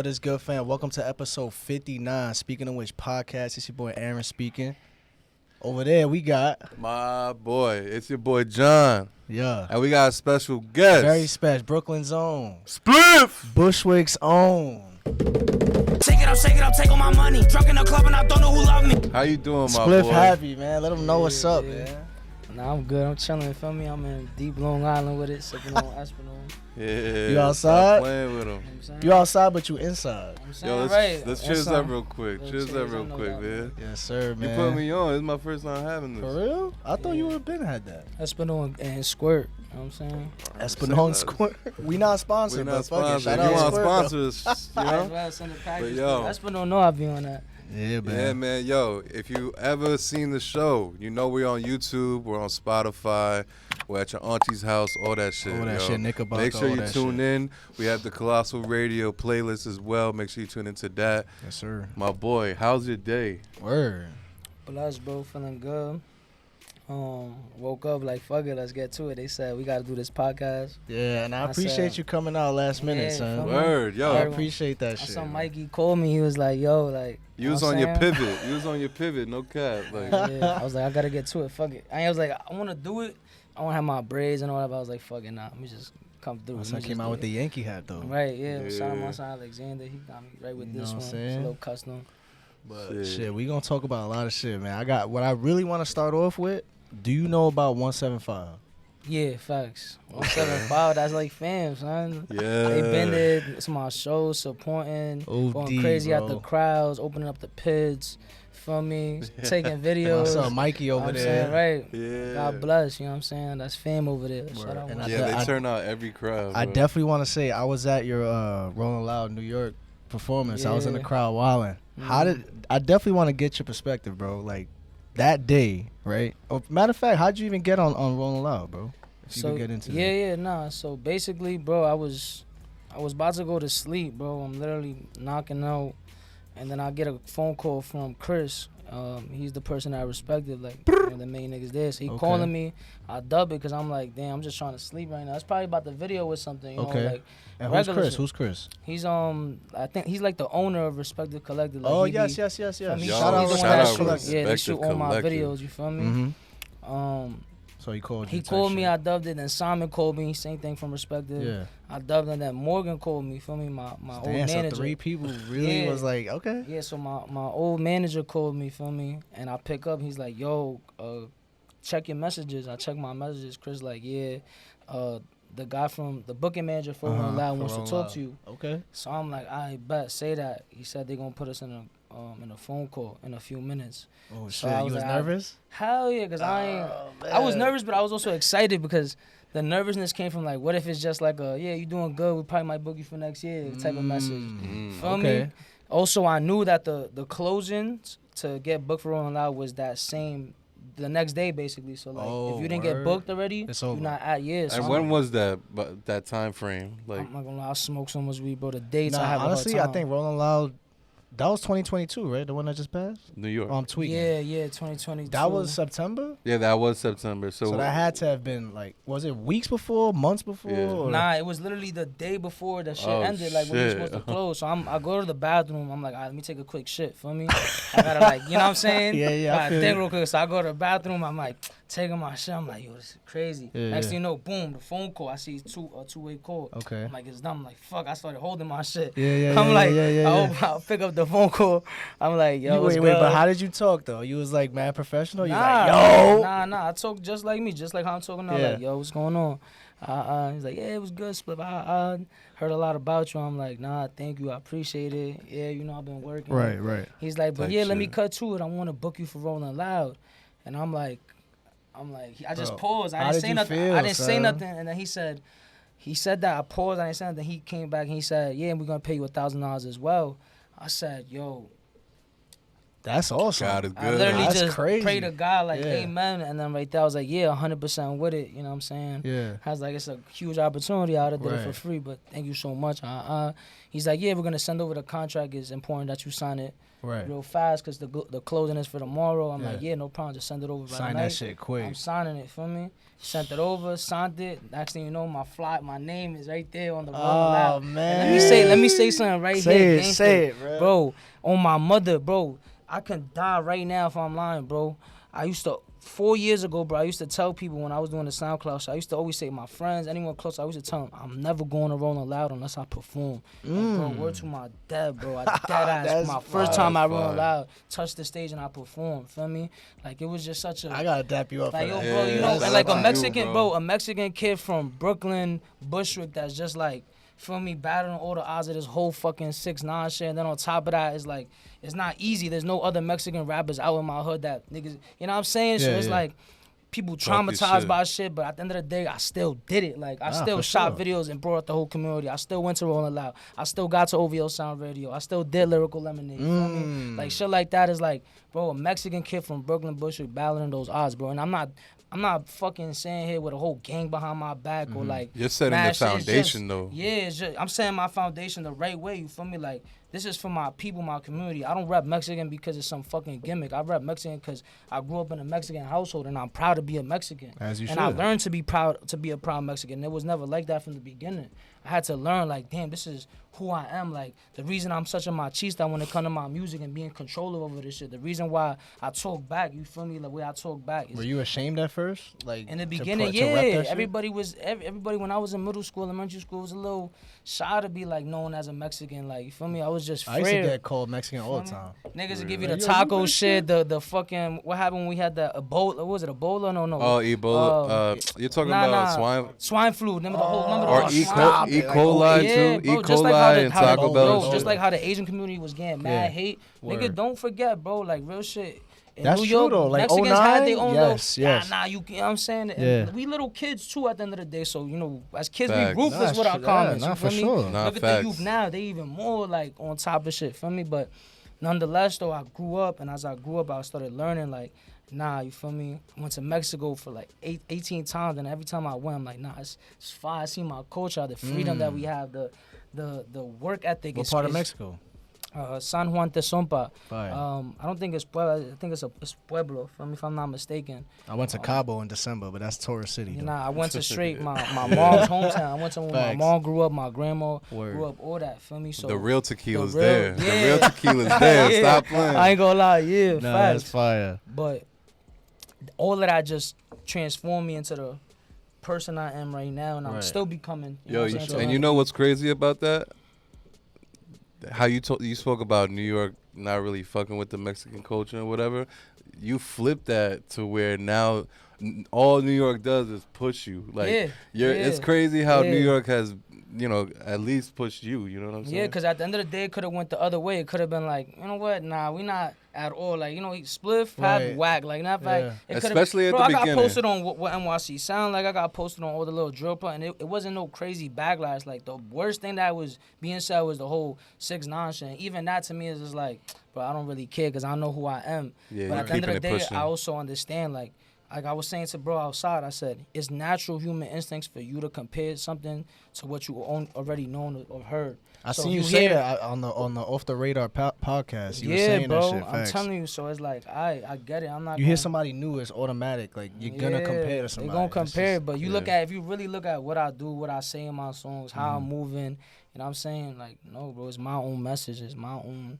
What is good, fam? Welcome to episode 59. Speaking of which podcast, it's your boy Aaron speaking. Over there, we got my boy. It's your boy John. Yeah. And we got a special guest. Very special. Brooklyn's own. Spliff! Bushwick's own. Shake it up, take all my money. Drunk in the club and I don't know who love me. How you doing, my boy? SpliffHappy, man. Let them know what's up, man. Nah, I'm good. I'm chilling. You feel me? I'm in deep Long Island with it, sipping on Espinal. Yeah. You outside? Stop playing with him. You outside, but you inside. Yo, let's cheers up real quick. Cheers up real quick, man. Yes, sir, man. You put me on. This is my first time having this. For real? I thought you would have been had that. Espinal and Squirt. You know what I'm saying? Espinal and Squirt. We not sponsored, We not but fuck it. sponsored. Shout If out you want Squirt, sponsors, you know? But yo. Espinal know I be on that. Yeah, man. Yeah, man. Yo, if you ever seen the show, you know we're on YouTube, we're on Spotify, we're at your auntie's house, all that shit. All that shit, Knickerbocker, Make sure all you that tune shit. in. We have the Colossal Radio playlist as well. Make sure you tune into that. Yes, sir. My boy, how's your day? Word. Blessed, bro. Feeling good. Woke up like, fuck it, let's get to it. They said we got to do this podcast. Yeah, and I I appreciate said- you coming out last minute, Yeah, son. feel me? Word, yo. I Everyone- appreciate that I shit. saw man. Mikey call me. He was like, yo, like. You was know what on I'm your saying? pivot. You was on your pivot, no cap. Like, Yeah, I was like, I got to get to it. Fuck it. I was like, I want to do it. I want to have my braids and all that. But I was like, fuck it, nah. Let me just come through. My Let me son just came do out with it. the Yankee hat, though. Right, yeah. Shout out Yeah. my son Alexander. He got me right with You know this what one. I'm It's a saying? little custom. But shit, we gonna talk about a lot of shit, man. I got what I really want to start off with. Do you know about 175? Yeah, facts. 175, that's like fam, son. yeah. They been there. It's my shows, supporting, OD, going crazy at bro. the crowds, opening up the pits, feel me, taking I videos. saw Mikey You know over what I'm there. saying, right. Yeah. God bless, you know what I'm saying? That's fam over there. Word. Shout out. And my- Yeah, they I- turn out every crowd. I bro. definitely want to say I was at your Rolling Loud New York performance. I was in the Yeah. crowd wilding. How did I definitely want to get your perspective, bro? Like that day, right? Oh, matter of fact, how'd you even get on Rolling Loud, bro? If you So could get into yeah, that. yeah, nah. So basically, bro, I was about to go to sleep, bro. I'm literally knocking out, and then I get a phone call from Chris. He's the person I respected, like one of the main niggas there. So he Okay. calling me. I dub it because I'm like, damn, I'm just trying to sleep right now. It's probably about the video or something. You Okay. know, like And who's regular Chris? shit. Who's Chris? He's I think he's like the owner of Respected Collective. Like, Oh he yes, be- yes, yes, yes. He's Yo, the Shout one out, that shout out shoot- Collective. Yeah, they Respected shoot all my Collective. videos. You feel me? Mm-hmm. So he called you. He type called me, shit. I dubbed it, and Simon called me, same thing from Respected. Yeah. I dubbed it, and then Morgan called me, feel me, my old Damn, so manager. 3 people really Yeah. was like, okay. Yeah, so my old manager called me, feel me, and I pick up, he's like, yo, check your messages. I check my messages. Chris like, yeah, the guy from the booking manager for Rolling Loud wants to talk to you. Okay. So I'm like, I bet, say that. He said they're gonna put us in a phone call in a few minutes. Oh So shit, I you was was like, nervous? Hell yeah, because I was man. nervous, but I was also excited because the nervousness came from like, what if it's just like yeah, you doing good, we probably might book you for next year type of message. Feel Okay. me? Also, I knew that the closings to get booked for Rolling Loud was the next day basically. So like, Oh, if you didn't word. get booked already, It's you're over. not at years. And when was that? But that time frame, like, I'm not gonna lie, I smoked so much weed, bro. The dates I Nah, have honestly, a hard I time. think Rolling Loud, that was 2022, right? The one that just passed? New York. Oh, I'm tweaking. Yeah, 2022. That was September? Yeah, that was September. So that had to have been like, was it weeks before, months before? Yeah. Or? Nah, it was literally the day before the shit Oh, ended, like when we were shit. supposed to close. So I go to the bathroom. I'm like, all right, let me take a quick shit. Feel me? I gotta like, you know what I'm saying? Yeah, yeah, I I feel think you. real quick. So I go to the bathroom. I'm like, taking my shit. I'm like, yo, this is crazy. Yeah, Next yeah. thing you know, boom, the phone call. I see two-way call. Okay. I'm like, it's done. I'm like, fuck. I started holding my shit. Yeah, yeah, I'm yeah, like, yeah, yeah, I'll pick up the phone call. I'm like, yo, what's wait, good? but how did you talk though? You was like mad professional? You Nah, like, yo! Nah. I talk just like me, just like how I'm talking now. Yeah. Like, yo, what's going on? He's like, yeah, it was good, Spliff. I heard a lot about you. I'm like, nah, thank you. I appreciate it. Yeah, you know, I've been working. Right. He's like, but Type yeah, let me shit. cut to it. I want to book you for Rolling Loud. And I'm like, I just Bro, paused. how I didn't did say you nothing. feel, I didn't say son? nothing. And then he said that. I paused. I didn't say nothing. He came back and he said, yeah, we're going to pay you $1,000 as well. I said, yo, That's awesome. God is I good. literally That's just crazy. prayed to God like, Yeah. amen. And then right there, I was like, yeah, 100% with it. You know what I'm saying? Yeah. I was like, it's a huge opportunity. I would have did it for Right. free, but thank you so much. He's like, yeah, we're going to send over the contract. It's important that you sign it Right. real fast because the closing is for tomorrow. I'm like, Yeah. yeah, no problem. Just send it over right Sign now. that shit quick. I'm signing it, feel me? Sent it over, signed it. Next thing you know, my name is right there on the roll out. Oh man. And let me say something right here. Say gangster. it, Bro, on my mother, bro. I can die right now if I'm lying, bro. I used to 4 years ago, bro, I used to tell people when I was doing the SoundCloud show, I used to always say, my friends, anyone close, I used to tell them, I'm never going to Rolling Loud unless I perform. And bro, word to my dad, bro. I dead ass. That's My first time I fire. Rolling Loud, touched the stage and I performed, feel me? Like, it was just such a... I gotta dap you up Like, for yo, that. bro, you Yeah, know, that's and like a you, Mexican, bro. a Mexican kid from Brooklyn, Bushwick, that's just like, feel me, battling all the odds of this whole fucking 6ix9ine shit. And then on top of that, it's like, it's not easy. There's no other Mexican rappers out in my hood that niggas, you know what I'm saying? So Yeah, it's yeah. like, people Talk your traumatized shit. by shit, but at the end of the day, I still did it. Like, I still for shot sure. videos and brought up the whole community. I still went to Rolling Loud. I still got to OVO Sound Radio. I still did Lyrical Lemonade. You feel me? Like, shit like that is like, bro, a Mexican kid from Brooklyn, Bushwick, battling those odds, bro. And I'm not fucking saying here with a whole gang behind my back or like. You're setting mad the shit. It's foundation, just- though. Yeah, it's just, I'm setting my foundation the right way. You feel me? Like, this is for my people, my community. I don't rap Mexican because it's some fucking gimmick. I rap Mexican because I grew up in a Mexican household and I'm proud to be a Mexican. As you And I should. learned to be proud to be a proud Mexican. It was never like that from the beginning. I had to learn, like, damn, this is who I am. Like, the reason I'm such a machista when it comes to my music and being controller over this shit. The reason why I talk back, you feel me? The way I talk back is Were you ashamed at first? Like in the to beginning, to rep that yeah. shit? Everybody when I was in middle school, elementary school, was a little shy to be like known as a Mexican. Like, you feel me? I was just I used to afraid. get called Mexican all the Feel me? time. Niggas would give you Like, the yo, you taco Mexican? shit, the fucking what happened when we had the Ebola? What was it, Ebola? No. Oh, Ebola. You're talking about swine flu. Remember the whole or the E. swine Stop E. it, like, coli yeah, too. bro, E. just like how coli the, and how the, Taco Bell. bro, just shit. like how the Asian community was getting mad Yeah. hate. Word. Nigga, don't forget, bro, like real shit. In That's New true, York, though. Like, Mexicans had their 09? own Yes, little, yes. you know what I'm saying? And Yeah. we little kids too at the end of the day, so, you know, as kids, Facts. we ruthless Nah, with our shit, yeah, comments, nah, you for feel me? sure. Nah, Look at facts. the youth now, they even more, like, on top of shit, feel me? But nonetheless, though, I grew up, and as I grew up, I started learning, like, nah, you feel me? Went to Mexico for like 18 times, and every time I went, I'm like, nah, it's fine. I see my culture, the freedom that we have, the work ethic. What part of Mexico? San Juan Tezompa. Fire. I don't think it's Pueblo. I think it's Pueblo, feel me, if I'm not mistaken. I went to Cabo in December, but that's tourist city. You though. know, I went to straight my mom's hometown. I went to where my Facts. mom grew up, my grandma Word. grew up, all that, feel me? So The real tequila's real- there. yeah. The real tequila's there. Yeah. Stop playing. I ain't gonna lie, yeah, Nah, facts. that's fire. But all of that just transformed me into the person I am right now, and I'm Right. still becoming. You know Yo, what I'm saying? So and you know what's crazy about that? How you spoke about New York not really fucking with the Mexican culture and whatever. You flip that to where now all New York does is push you. Like it's yeah, crazy how yeah. New York has, at least pushed you. You know what I'm saying? Yeah, because at the end of the day, it could have went the other way. It could have been like, you know what? Nah, we not at all. Like, Spliff had Right. whack. Like, not Yeah. like it could've- Especially at bro, the I got beginning. posted on what NYC sound like. I got posted on all the little drill part, and it wasn't no crazy backlash. Like, the worst thing that was being said was the whole 6ix9ine shit. And even that to me is just like, bro, I don't really care because I know who I am. Yeah, But you're at the end of the keeping it day, pushing. I also understand, like I was saying to bro outside, I said, it's natural human instincts for you to compare something to what you already known or heard. I So seen if you you say hear- that on the Off the Radar podcast. You were Yeah, saying bro, that shit. I'm Facts. telling you. So it's like, I get it. I'm not. You hear gonna- somebody new, it's automatic. Like you're gonna compare to somebody. They're gonna It's compare, just- but you look at if you really look at what I do, what I say in my songs, how Mm-hmm. I'm moving, you know what I'm saying? Like, no, bro, it's my own message. It's my own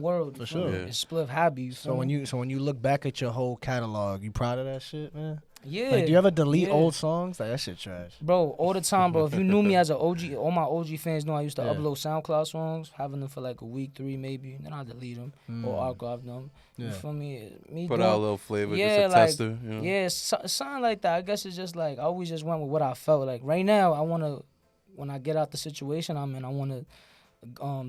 world. For you feel sure. me? Yeah. It's SpliffHappy. You So feel when me? you look back at your whole catalog, you proud of that shit, man? yeah, Like, do you ever delete yeah. old songs? Like that shit trash. Bro, all the time, bro. If you knew me as an OG, all my OG fans know I used to Yeah. upload SoundCloud songs, having them for like a week, 3 maybe, then I delete them or archive them. You Yeah. feel me? Me Put doing- out a little flavor, Yeah, just a like, tester. Yeah, something like that. I guess it's just like I always just went with what I felt. Like right now, I wanna, when I get out the situation I'm in, I wanna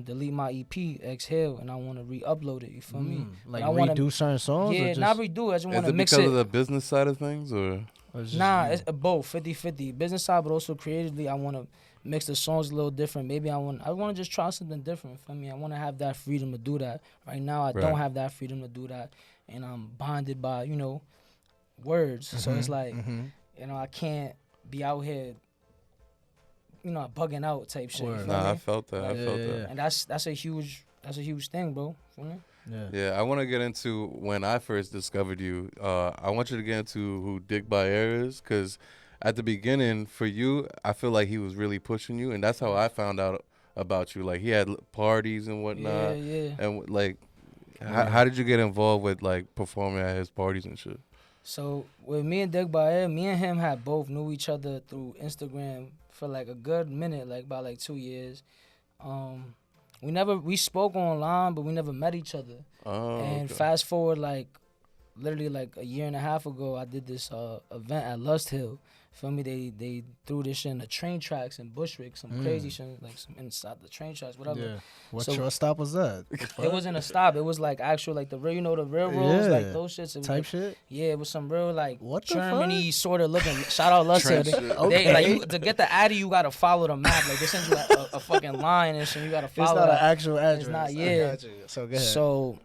delete my EP Exhale and I wanna re-upload it. You feel me? Like I wanna- redo certain songs? or Yeah, just, not redo. I just Is wanna it mix because it. of the business side of things, or? Or it's just Nah, you? it's both 50-50. Business side, but also creatively, I want to mix the songs a little different. Maybe I want to just try something different. For me, I want to have that freedom to do that. Right now, I Right. don't have that freedom to do that, and I'm bonded by words. So it's like I can't be out here bugging out type shit. You Word. feel Nah, I me? felt that. I Yeah, felt yeah, that. yeah. And that's a huge thing, bro. Feel me? Yeah. Yeah, I want to get into when I first discovered you. I want you to get into who Dick Bayer is, because at the beginning, for you, I feel like he was really pushing you, and that's how I found out about you. Like, he had parties and whatnot, Yeah. and like, Yeah. how did you get involved with like performing at his parties and shit? So with me and Dick Bayer, me and him had both knew each other through Instagram for like a good minute, like about like 2 years. We spoke online, but we never met each other. Oh, And okay. fast forward literally like a year and a half ago, I did this event at Lust Hill. Feel me? They threw this shit in the train tracks in Bushwick, some crazy shit, like some inside the train tracks, whatever. Yeah. What So- your stop was that? It wasn't a stop. It was like actual, like the real, the railroads, like Yeah. those shits. It was Type like, shit? yeah, it was some real like What the Germany sort of looking. Shout out Lust Hill. Trench They, shit. they, like Okay. to get the Addy, you gotta follow the map. Like they send you a fucking line and shit. You gotta It's follow not an that. actual address. It's not, I yeah. got you. So go ahead.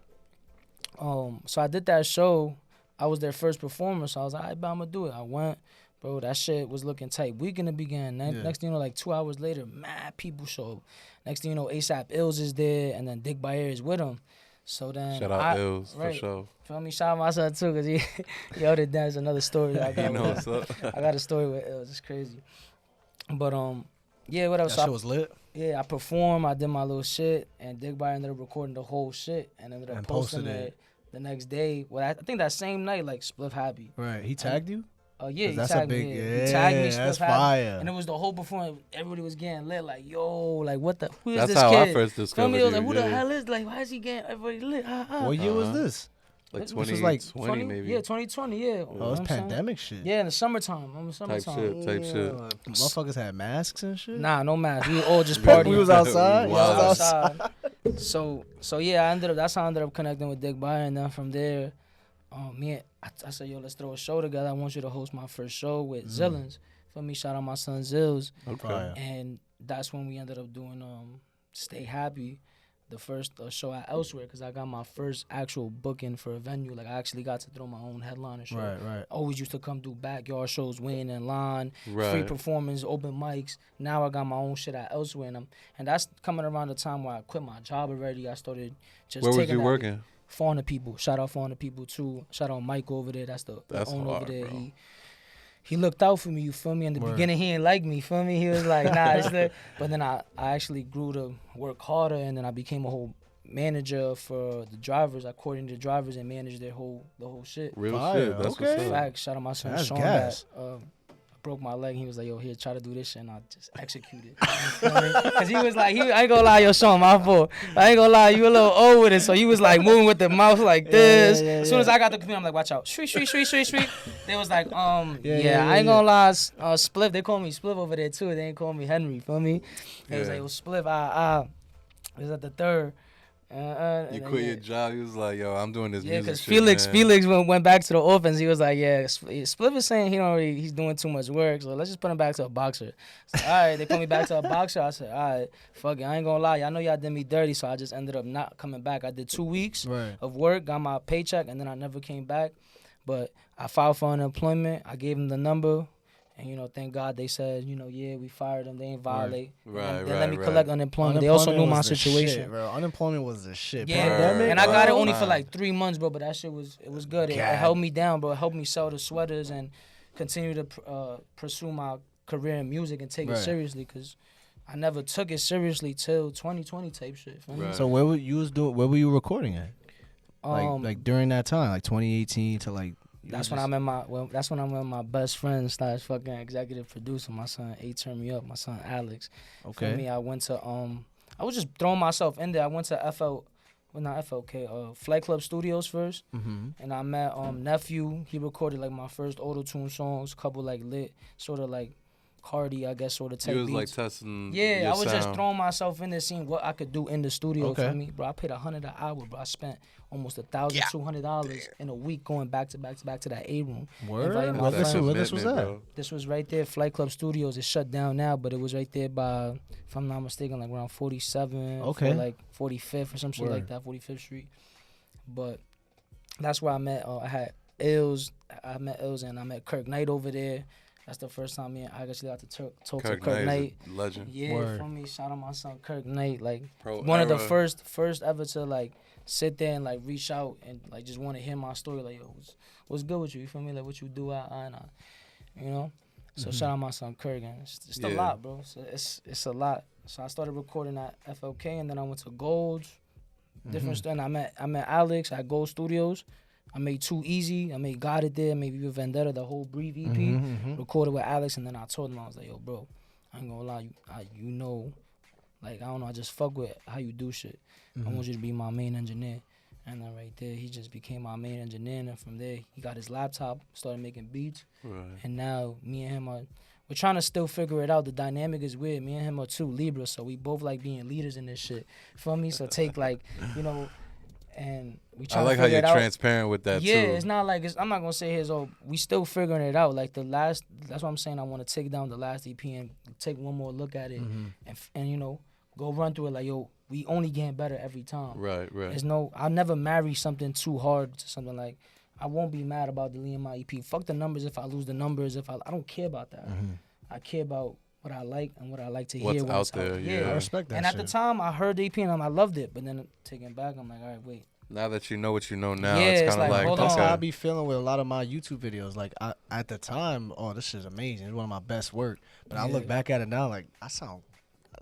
So I did that show. I was their first performer, so I was like, I'm gonna do it. I went, bro. That shit was looking tight. Week in the beginning. Yeah. Next thing you know, like 2 hours later, mad people show up. Next thing you know, ASAP Ills is there, and then Dick Bayer is with him. So then, Shout out Ills right. for sure. Feel me? Shout out my son too, cause he held it down. It's another story. I You got, know what's up. I got a story with Ills. It's crazy. But yeah, whatever. that So shit was lit. I performed. I did my little shit, and Dick Bayer ended up recording the whole shit and ended up And posting posted it. it the next day. Well, I think that same night, like SpliffHappy. Right. He tagged you? Yeah, 'Cause he that's a tagged big. me. Yeah, He tagged me. that's SpliffHappy. fire. And it was the whole performance. Everybody was getting lit. Like, yo, like what the? Who is That's this how kid? I first Feel discovered me? you. I was like, who the yeah. hell is like? Why is he getting everybody lit? What year was Uh-huh. this? Like This was 2020 like maybe. Yeah, 2020. Yeah. Oh, it's You know what I'm saying? pandemic shit. Yeah, in the summertime. In the Type summertime. shit. Type shit. Motherfuckers had masks and shit. Nah, no mask. We were all just Bro, partying. we was outside. Wow. Y'all was outside. So yeah, that's how I ended up connecting with Dick Bayer, and then from there, I said, yo, let's throw a show together. I want you to host my first show with Zillins. For me, shout out my son Zills, Fire. and that's when we ended up doing Stay Happy, the first show at Elsewhere, because I got my first actual booking for a venue. Like I actually got to throw my own headliner show. Right. Always used to come do backyard shows, waiting in line, free Right. performance, open mics. Now I got my own shit at Elsewhere, and that's coming around the time where I quit my job already. I started just Where was taking you that- working? Fauna People. Shout out Fauna People too. Shout out Mike over there. That's the That's owner hard, over there. bro. He looked out for me. You feel me? In the Word. beginning, he didn't like me. Feel me? He was like, nah, it's lit. But then I actually grew to work harder, and then I became a whole manager for the drivers. I coordinated the drivers and managed the whole shit. Real Fire, shit. That's okay. what's up. Facts. Shout out my son That's Sean. gas. That broke my leg. He was like, yo, here, try to do this shit, and I just executed. Because he was like, I ain't gonna lie, yo, Sean, my fault. I ain't gonna lie, you a little old with it. So he was like moving with the mouth like this. yeah, As soon as I got the computer, I'm like, watch out. Shriek. They was like, yeah, I ain't gonna lie, Spliff. They call me Spliff over there too. They ain't call me Henry. Feel me? They was Yeah. like, yo, Spliff. It was at the third. You and quit then, your job. You was like, yo, I'm doing this yeah, music because shit, man. Felix went back to the offense. He was like, yeah, Spliff is saying he's doing too much work, so let's just put him back to a boxer. So, all right, they put me back to a boxer. I said, all right, fuck it, I ain't gonna lie, y'all know y'all did me dirty, so I just ended up not coming back. I did 2 weeks Right. of work, got my paycheck, and then I never came back. But I filed for unemployment. I gave them the number. And, thank God they said, yeah, we fired them. They ain't violate. Right, They let me right. collect unemployment. They also knew my was the situation. shit, bro. Unemployment was the shit. Yeah, Pandemic, and I got it bro. only for like 3 months, bro. But that shit was good. It God. held me down, bro. It helped me sell the sweaters and continue to pursue my career in music and take it Right. seriously. Cause I never took it seriously till 2020 type shit. Feel me? Right. So where were you recording at? Like during that time, like 2018 to like. That's when I met my best friend / fucking executive producer. My son A turned me up. My son Alex. Okay. For me, I went to I was just throwing myself in there. I went to Flight Club Studios first. Mm-hmm. And I met Nephew. He recorded like my first auto-tune songs, couple like lit, sort of like Cardi, I guess, sort of type You was beats. like testing. Yeah, your I was just sound. throwing myself in there, seeing what I could do in the studio Okay. for me, bro. I paid $100 an hour, bro. I spent almost $1,200 in a week going back to that A room. Word. Inviting my What this friends. was- this was Commitment, that? bro. This was right there, Flight Club Studios. It's shut down now, but it was right there by, if I'm not mistaken, like around 47, Okay. for like 45th or some shit like Word. that, 45th Street. But that's where I met. I had Ills. I met Ills and I met Kirk Knight over there. That's the first time me and I actually got to talk to Kirk Knight. is a legend. Yeah, Word. from me, shout out my son Kirk Knight. Like Pro one of the era. first ever to like sit there and like reach out and like just want to hear my story. Like, yo, what's good with you? You feel me? Like what you do, you know. So shout out my son Kirk, and it's a Yeah. lot, bro. So it's a lot. So I started recording at FLK, and then I went to Gold's, different stuff. And I met Alex at Gold Studios. I made Too Easy. I made Got It There. I made Viva Vendetta, the whole Breathe EP. Recorded with Alex, and then I told him, I was like, yo, bro, I ain't gonna lie, you know, like, I don't know, I just fuck with how you do shit. I want you to be my main engineer. And then right there, he just became my main engineer. And from there, he got his laptop, started making beats. Right. And now me and him we're trying to still figure it out. The dynamic is weird. Me and him are two Libras, so we both like being leaders in this shit. Feel me? So take like, you know, and we try I to like how figure you're it out. transparent with that Yeah, too. it's not like I'm not gonna say here's we still figuring it out. Like that's what I'm saying. I want to take down the last EP and take one more look at it and you know go run through it. Like, yo, we only getting better every time. Right. There's I'll never marry something too hard to something like. I won't be mad about deleting my EP. Fuck the numbers if I lose the numbers. I don't care about that. I care about what I like and what I like to What's hear. when out it's there, yeah. I respect that And at shit. the time, I heard the EP and I loved it. But then taking it back, I'm like, all right, wait. Now that you know what you know now, Yeah, it's it's kind of like, like, hold That's on. how okay. I be feeling with a lot of my YouTube videos. Like at the time, oh, this is amazing. It's one of my best work. But I look Yeah. back at it now, like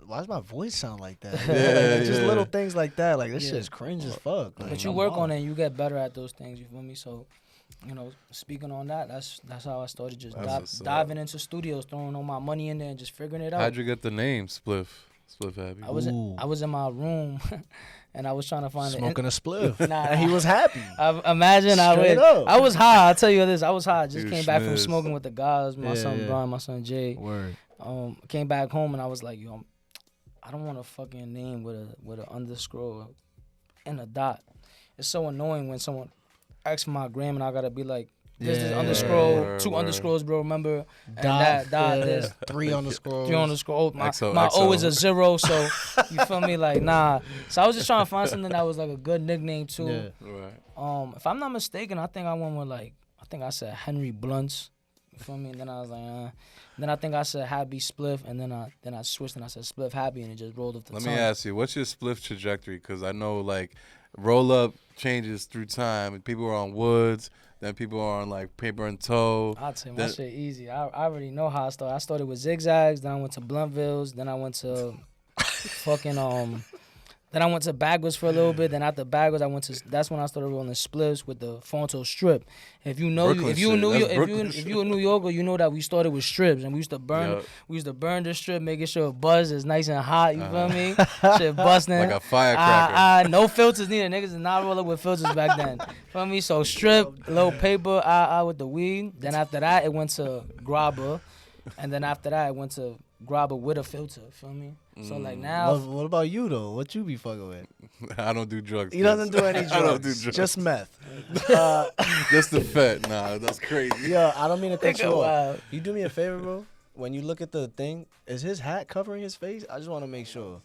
why does my voice sound like that? Yeah, Just yeah. little things like that. Like this Yeah. shit's cringe as fuck. Like, But you I'm work on balling. it and you get better at those things, you feel me? So, you know, speaking on that, that's how I started just That's what's up. diving into studios, throwing all my money in there and just figuring it out. How'd you get the name SpliffHappy? I was Ooh. in my room and I was trying to find Smoking a spliff. Nah. And he was happy. Imagine Straight up. I was high. I'll tell you this. I was high. I just You came back from schmiz. smoking with the guys, my Yeah, son yeah. Brian, my son Jay. Word. Came back home and I was like, yo, I don't want a fucking name with a underscore and a dot. It's so annoying when someone asks for my gram and I gotta be like, there's this Yeah. underscore, Word, two word. underscores, bro. Remember? And Dot, that yeah, there's 3 underscores. 3 underscore. My XO, my O XO. is a 0, so you feel me? Like, nah. So I was just trying to find something that was like a good nickname too. Yeah. Right. If I'm not mistaken, I think I went with I think I said Henry Blunts. You feel me? And then I was like, Then I think I said Happy Spliff, and then I switched and I said SpliffHappy, and it just rolled off the Let tongue. me ask you, what's your spliff trajectory? Because I know like roll up changes through time. People are on woods, then people are on like paper and toe. I'll tell you, Then- my shit easy. I already know how I started. I started with zigzags, then I went to Bluntvilles, then I went to fucking then I went to Bagwoods for a little bit. Then after Bagwoods, that's when I started rolling spliffs with the Fonto strip. If you know, Brooklyn if you shit. New That's York, Brooklyn if you a New Yorker, you know that we started with strips and we used to burn. Yup. We used to burn the strip, making sure it buzz is nice and hot. You feel me? Shit busting. Like a firecracker. No filters needed. Niggas did not roll up with filters back then. Feel me? So strip, little paper, with the weed. Then after that, it went to grabber, and then after that, it went to grabber with a filter. Feel me? So like now, What about you though? What you be fucking with? I don't do drugs. He doesn't do any drugs. I don't do drugs. Just meth. Just the fat. Nah, that's crazy. Yo, I don't mean to cut Nigga, you off. wow. You do me a favor, bro. When you look at the thing, is his hat covering his face? I just want to make sure.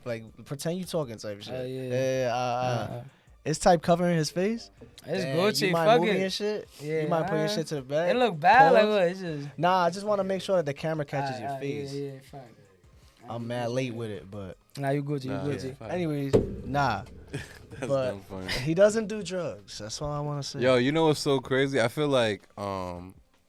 Like, pretend you talking type shit. Yeah. It's type covering his face. It's Damn, Gucci. You mind Fuck moving your it. shit? Yeah, You mind putting your alright. shit to the back? It look bad. Like Pause? what? It's just. Nah, I just want to make sure that the camera catches your Alright, face. Yeah, fuck. I'm mad late with it, but Nah, you Gucci. You Nah, Gucci. yeah. Fine. anyways, nah. That's But dumb funny. he doesn't do drugs. That's all I want to say. Yo, you know what's so crazy? I feel like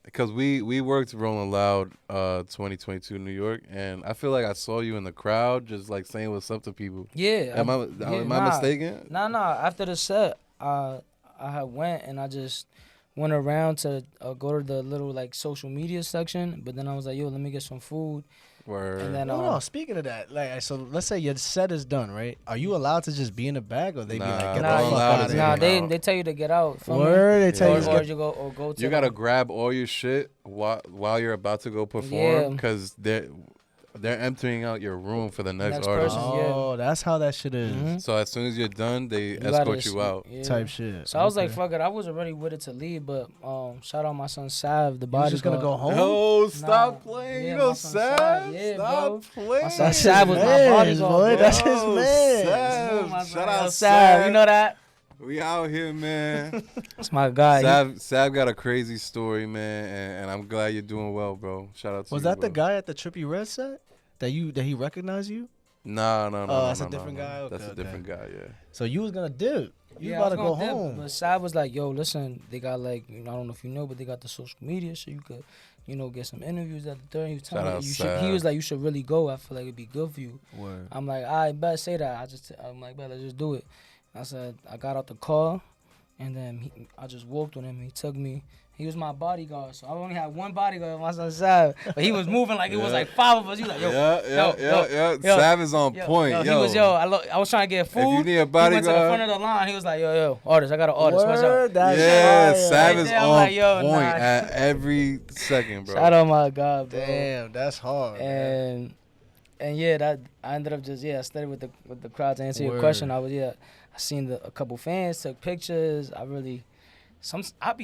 because we worked Rolling Loud 2022 in New York, and I feel like I saw you in the crowd just like saying what's up to people. Yeah. Am I yeah, am I mistaken? Nah. After the set, I had went and I just went around to go to the little like social media section, but then I was like, yo, let me get some food. Word. And then Hold on. Speaking of that, like, so let's say your set is done, right? Are you allowed to just be in the bag, or they be like, get the Nah, fuck allowed out to of be here? Nah, in. they tell you to get out. Feel me? Word, they tell or, you to or get. you go to You gotta them. grab all your shit while you're about to go perform, Yeah. because they're emptying out your room for the next Next artist. person. Oh, that's how that shit is. Mhm. So as soon as you're done, they You gotta escort you out. yeah. Type shit. So I was like, Okay. fuck it. I was already with it to leave, but shout out my son Sav, the You was bodyguard. just gonna go home? No, stop Nah, playing. yeah, You know, my son Sav. Sav, yeah, Stop playing. My son That's Sav his was my mans, bodyguard, boy. bro. That's his Yo, man. Sav. My son, Shout yo, out Sav. You know that? We out here, man. That's my guy. Sav got a crazy story, man, and I'm glad you're doing well, bro. Shout out to you. Was that the bro. guy at the Trippie Red set that he recognized you? No. That's a different guy? Okay, That's a okay. different guy, yeah. So you was gonna dip. You Yeah, about I to was go gonna dip, home. But Sav was like, yo, listen, they got like, I don't know if you know, but they got the social media, so you could, get some interviews at the third. He was telling Shout me out he Sav. was like, you should really go. I feel like it'd be good for you. Word. I'm like, I better say that. I'm like, better just do it. I said, I got out the car, and then I just walked with him. He took me. He was my bodyguard, so I only had one bodyguard, my son Sav. But he was moving like it was like 5 of us. He was like, yo, Yeah. yo, Sav is on point, yo. He was, I was trying to get food. If you need a He went to the bodyguard, front of the line. He was like, yo, artist, I got an artist. Watch out. Word, that's yeah, fire. Sav Right is there, I'm on like, yo, point nah. at every second, bro. Shout out my God, bro. Damn, that's hard. man. And yeah, that I ended up just I stayed with the crowd to answer your Word. question. I seen a couple fans, took pictures. I be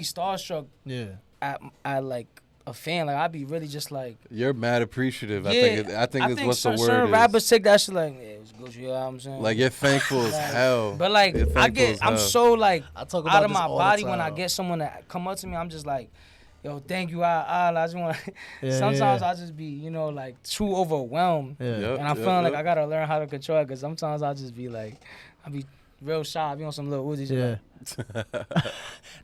starstruck Yeah. at like a fan. Like I'd be really just like, You're mad appreciative. yeah. I think it's what the certain word rappers is. take that shit like, yeah, it's Gucci. You know what I'm saying? Like you're thankful as hell. But like You're thankful as I'm hell. so like I talk about out of this my all the body when I time. get someone that come up to me. I'm just like, yo, thank you. I just want. Yeah, Sometimes yeah. I just be like too overwhelmed, Yeah. Yep, and I yep, feel like yep. I gotta learn how to control it. Cause sometimes I just be like, I be real shy. I be on some little Uzi shit. Yeah.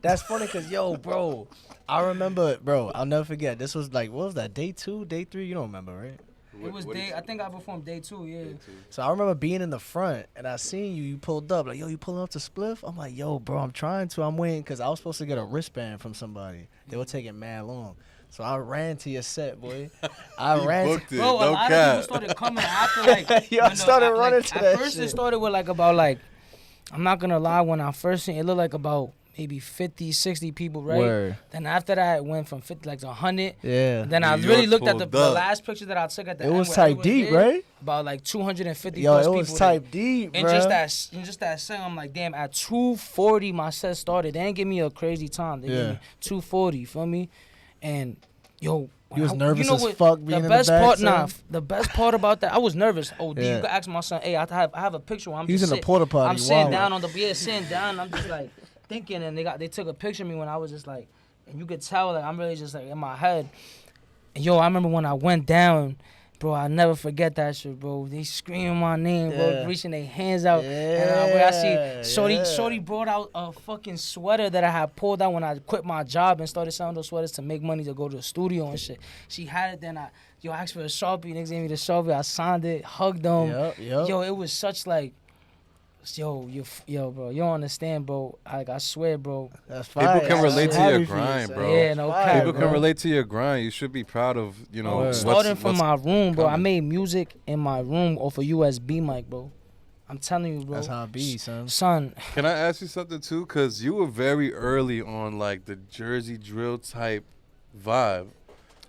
That's funny because, bro, I remember, bro, I'll never forget. This was like, what was that, day 2, day 3? You don't remember, right? It was day. I think I performed day 2. Yeah. So I remember being in the front and I seen you pulled up. Like, yo, you pulling up to Spliff? I'm like, yo, bro, I'm trying to. I'm waiting because I was supposed to get a wristband from somebody. They were taking mad long. So I ran to your set, boy. I He ran. booked it. Bro, a No lot cap. of people started coming after like. Yo, I started running to at that first shit. it started with like about like, I'm not gonna lie, when I first seen it looked like about maybe 50, 60 people, right? Word. Then after that it went from 50 like to 100. Yeah. Then I New really York looked at the pulled up. last picture that I took at the It end. was where type everyone deep, there, right? About like 250 Yo, plus it people. was there. type deep, And bro. just that set, I'm like, damn, at 240 my set started. They didn't give me a crazy time. They gave Yeah. me 240, feel me? And yo, You was when nervous as what- fuck being in the best back, part, son? the best part about that, I was nervous. Oh, D, Yeah. you can ask my son. Hey, I have a picture where I'm He was just in the porta potty. I'm sitting wildin'. down on the sitting down. I'm just like thinking, and they took a picture of me when I was just like, and you could tell like I'm really just like in my head. And yo, I remember when I went down, bro. I never forget that shit, bro. They screaming my name, bro, Yeah. reaching their hands out. And I see Shorty brought out a fucking sweater that I had pulled out when I quit my job and started selling those sweaters to make money to go to the studio and shit. She had it, then I asked for a Sharpie. Niggas gave me the Sharpie. I signed it, hugged them. Yep. Yo, it was such like, bro, you don't understand, bro. I swear, bro. That's People fire. can I'm relate so to your happy for you, grind, son. bro. Yeah, no Fire, cap, People bro. can relate to your grind. You should be proud of, Word. Starting from what's my room, bro. I coming. made music in my room off a USB mic, bro. I'm telling you, bro. That's how it be, son. Son, Can I ask you something too? Cause you were very early on like the Jersey drill type vibe.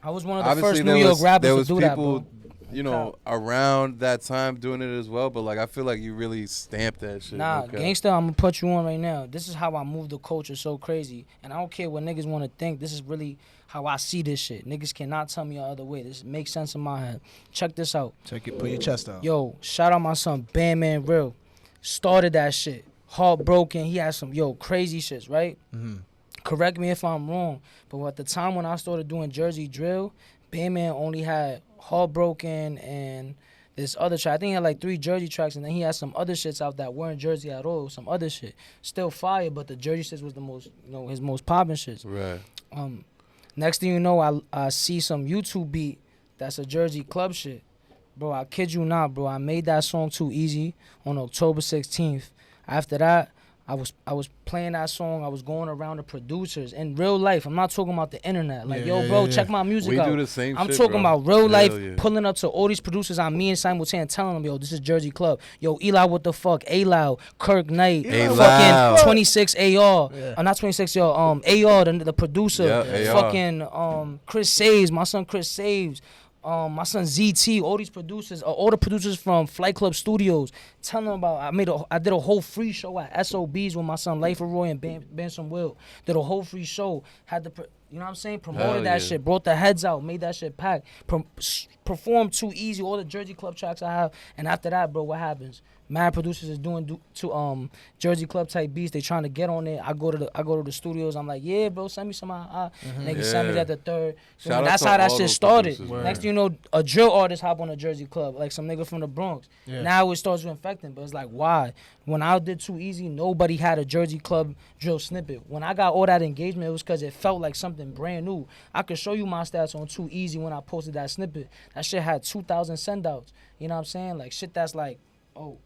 I was one of the Obviously, first New York there rappers was to do that, people, bro. you know, around that time doing it as well. But like, I feel like you really stamped that shit. Nah, okay? gangsta, I'm gonna put you on right now. This is how I move the culture so crazy. And I don't care what niggas wanna think. This is really how I see this shit. Niggas cannot tell me the other way. This makes sense in my head. Check this out. Take it, put your chest out. Yo, shout out my son, Bandman Real. Started that shit. Heartbroken. He had some, crazy shits, right? Mm-hmm. Correct me if I'm wrong, but at the time when I started doing Jersey drill, Bandman only had Heartbroken and this other track. I think he had like 3 Jersey tracks, and then he had some other shits out that weren't Jersey at all. Some other shit, still fire, but the Jersey shits was the most, his most popping shits. Right. Next thing you know, I see some YouTube beat that's a Jersey club shit. Bro, I kid you not, bro. I made that song Too Easy on October 16th. After that, I was playing that song. I was going around the producers in real life. I'm not talking about the internet. Like, Yeah, yo, yeah, bro, yeah. check my music We out. do the same I'm shit, talking bro. about real life, Hell yeah. pulling up to all these producers on me and simultaneously telling them, yo, this is Jersey Club. Yo, Eli, what the fuck? A-Loud, Kirk Knight, A-Loud. fucking 26 AR. Yeah. Not 26 AR, AR, the producer. Yeah, AR. Fucking Chris Saves, my son Chris Saves. My son ZT, all these producers, all the producers from Flight Club Studios, telling them about. I did a whole free show at SOBs with my son Life of Roy and Benson Will. Did a whole free show. Had the, you know what I'm saying? Promoted Hell that yeah. shit. Brought the heads out. Made that shit packed. Performed Too Easy. All the Jersey Club tracks I have. And after that, bro, what happens? Mad producers is doing to Jersey Club type beats. They trying to get on it. I go to the studios. I'm like, yeah, bro, send me some. Niggas send me Yeah. that the third. Shout out That's to how that all shit those started. producers, Next thing you know, a drill artist hop on a Jersey Club, like some nigga from the Bronx. Yeah. Now it starts to infect him, but it's like, why? When I did Too Easy, nobody had a Jersey Club drill snippet. When I got all that engagement, it was because it felt like something brand new. I could show you my stats on Too Easy when I posted that snippet. That shit had 2,000 send outs. You know what I'm saying? Like shit that's like, oh.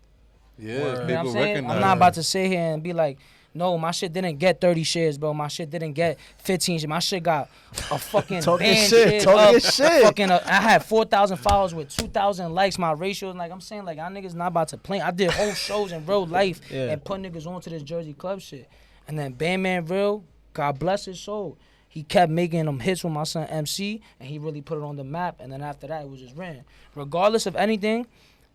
Yeah, Word. You know what I'm people saying? recognize. I'm not about to sit here and be like, no, my shit didn't get 30 shares, bro. My shit didn't get 15 shares. My shit got a fucking Talking band shit, shit talking up. your shit. Fucking, I had 4,000 followers with 2,000 likes. My ratio, like I'm saying, like y'all niggas not about to play. I did whole shows in real life Yeah. and put niggas onto this Jersey Club shit. And then Bandman Real, God bless his soul. He kept making them hits with my son MC, and he really put it on the map. And then after that, it was just ran. Regardless of anything,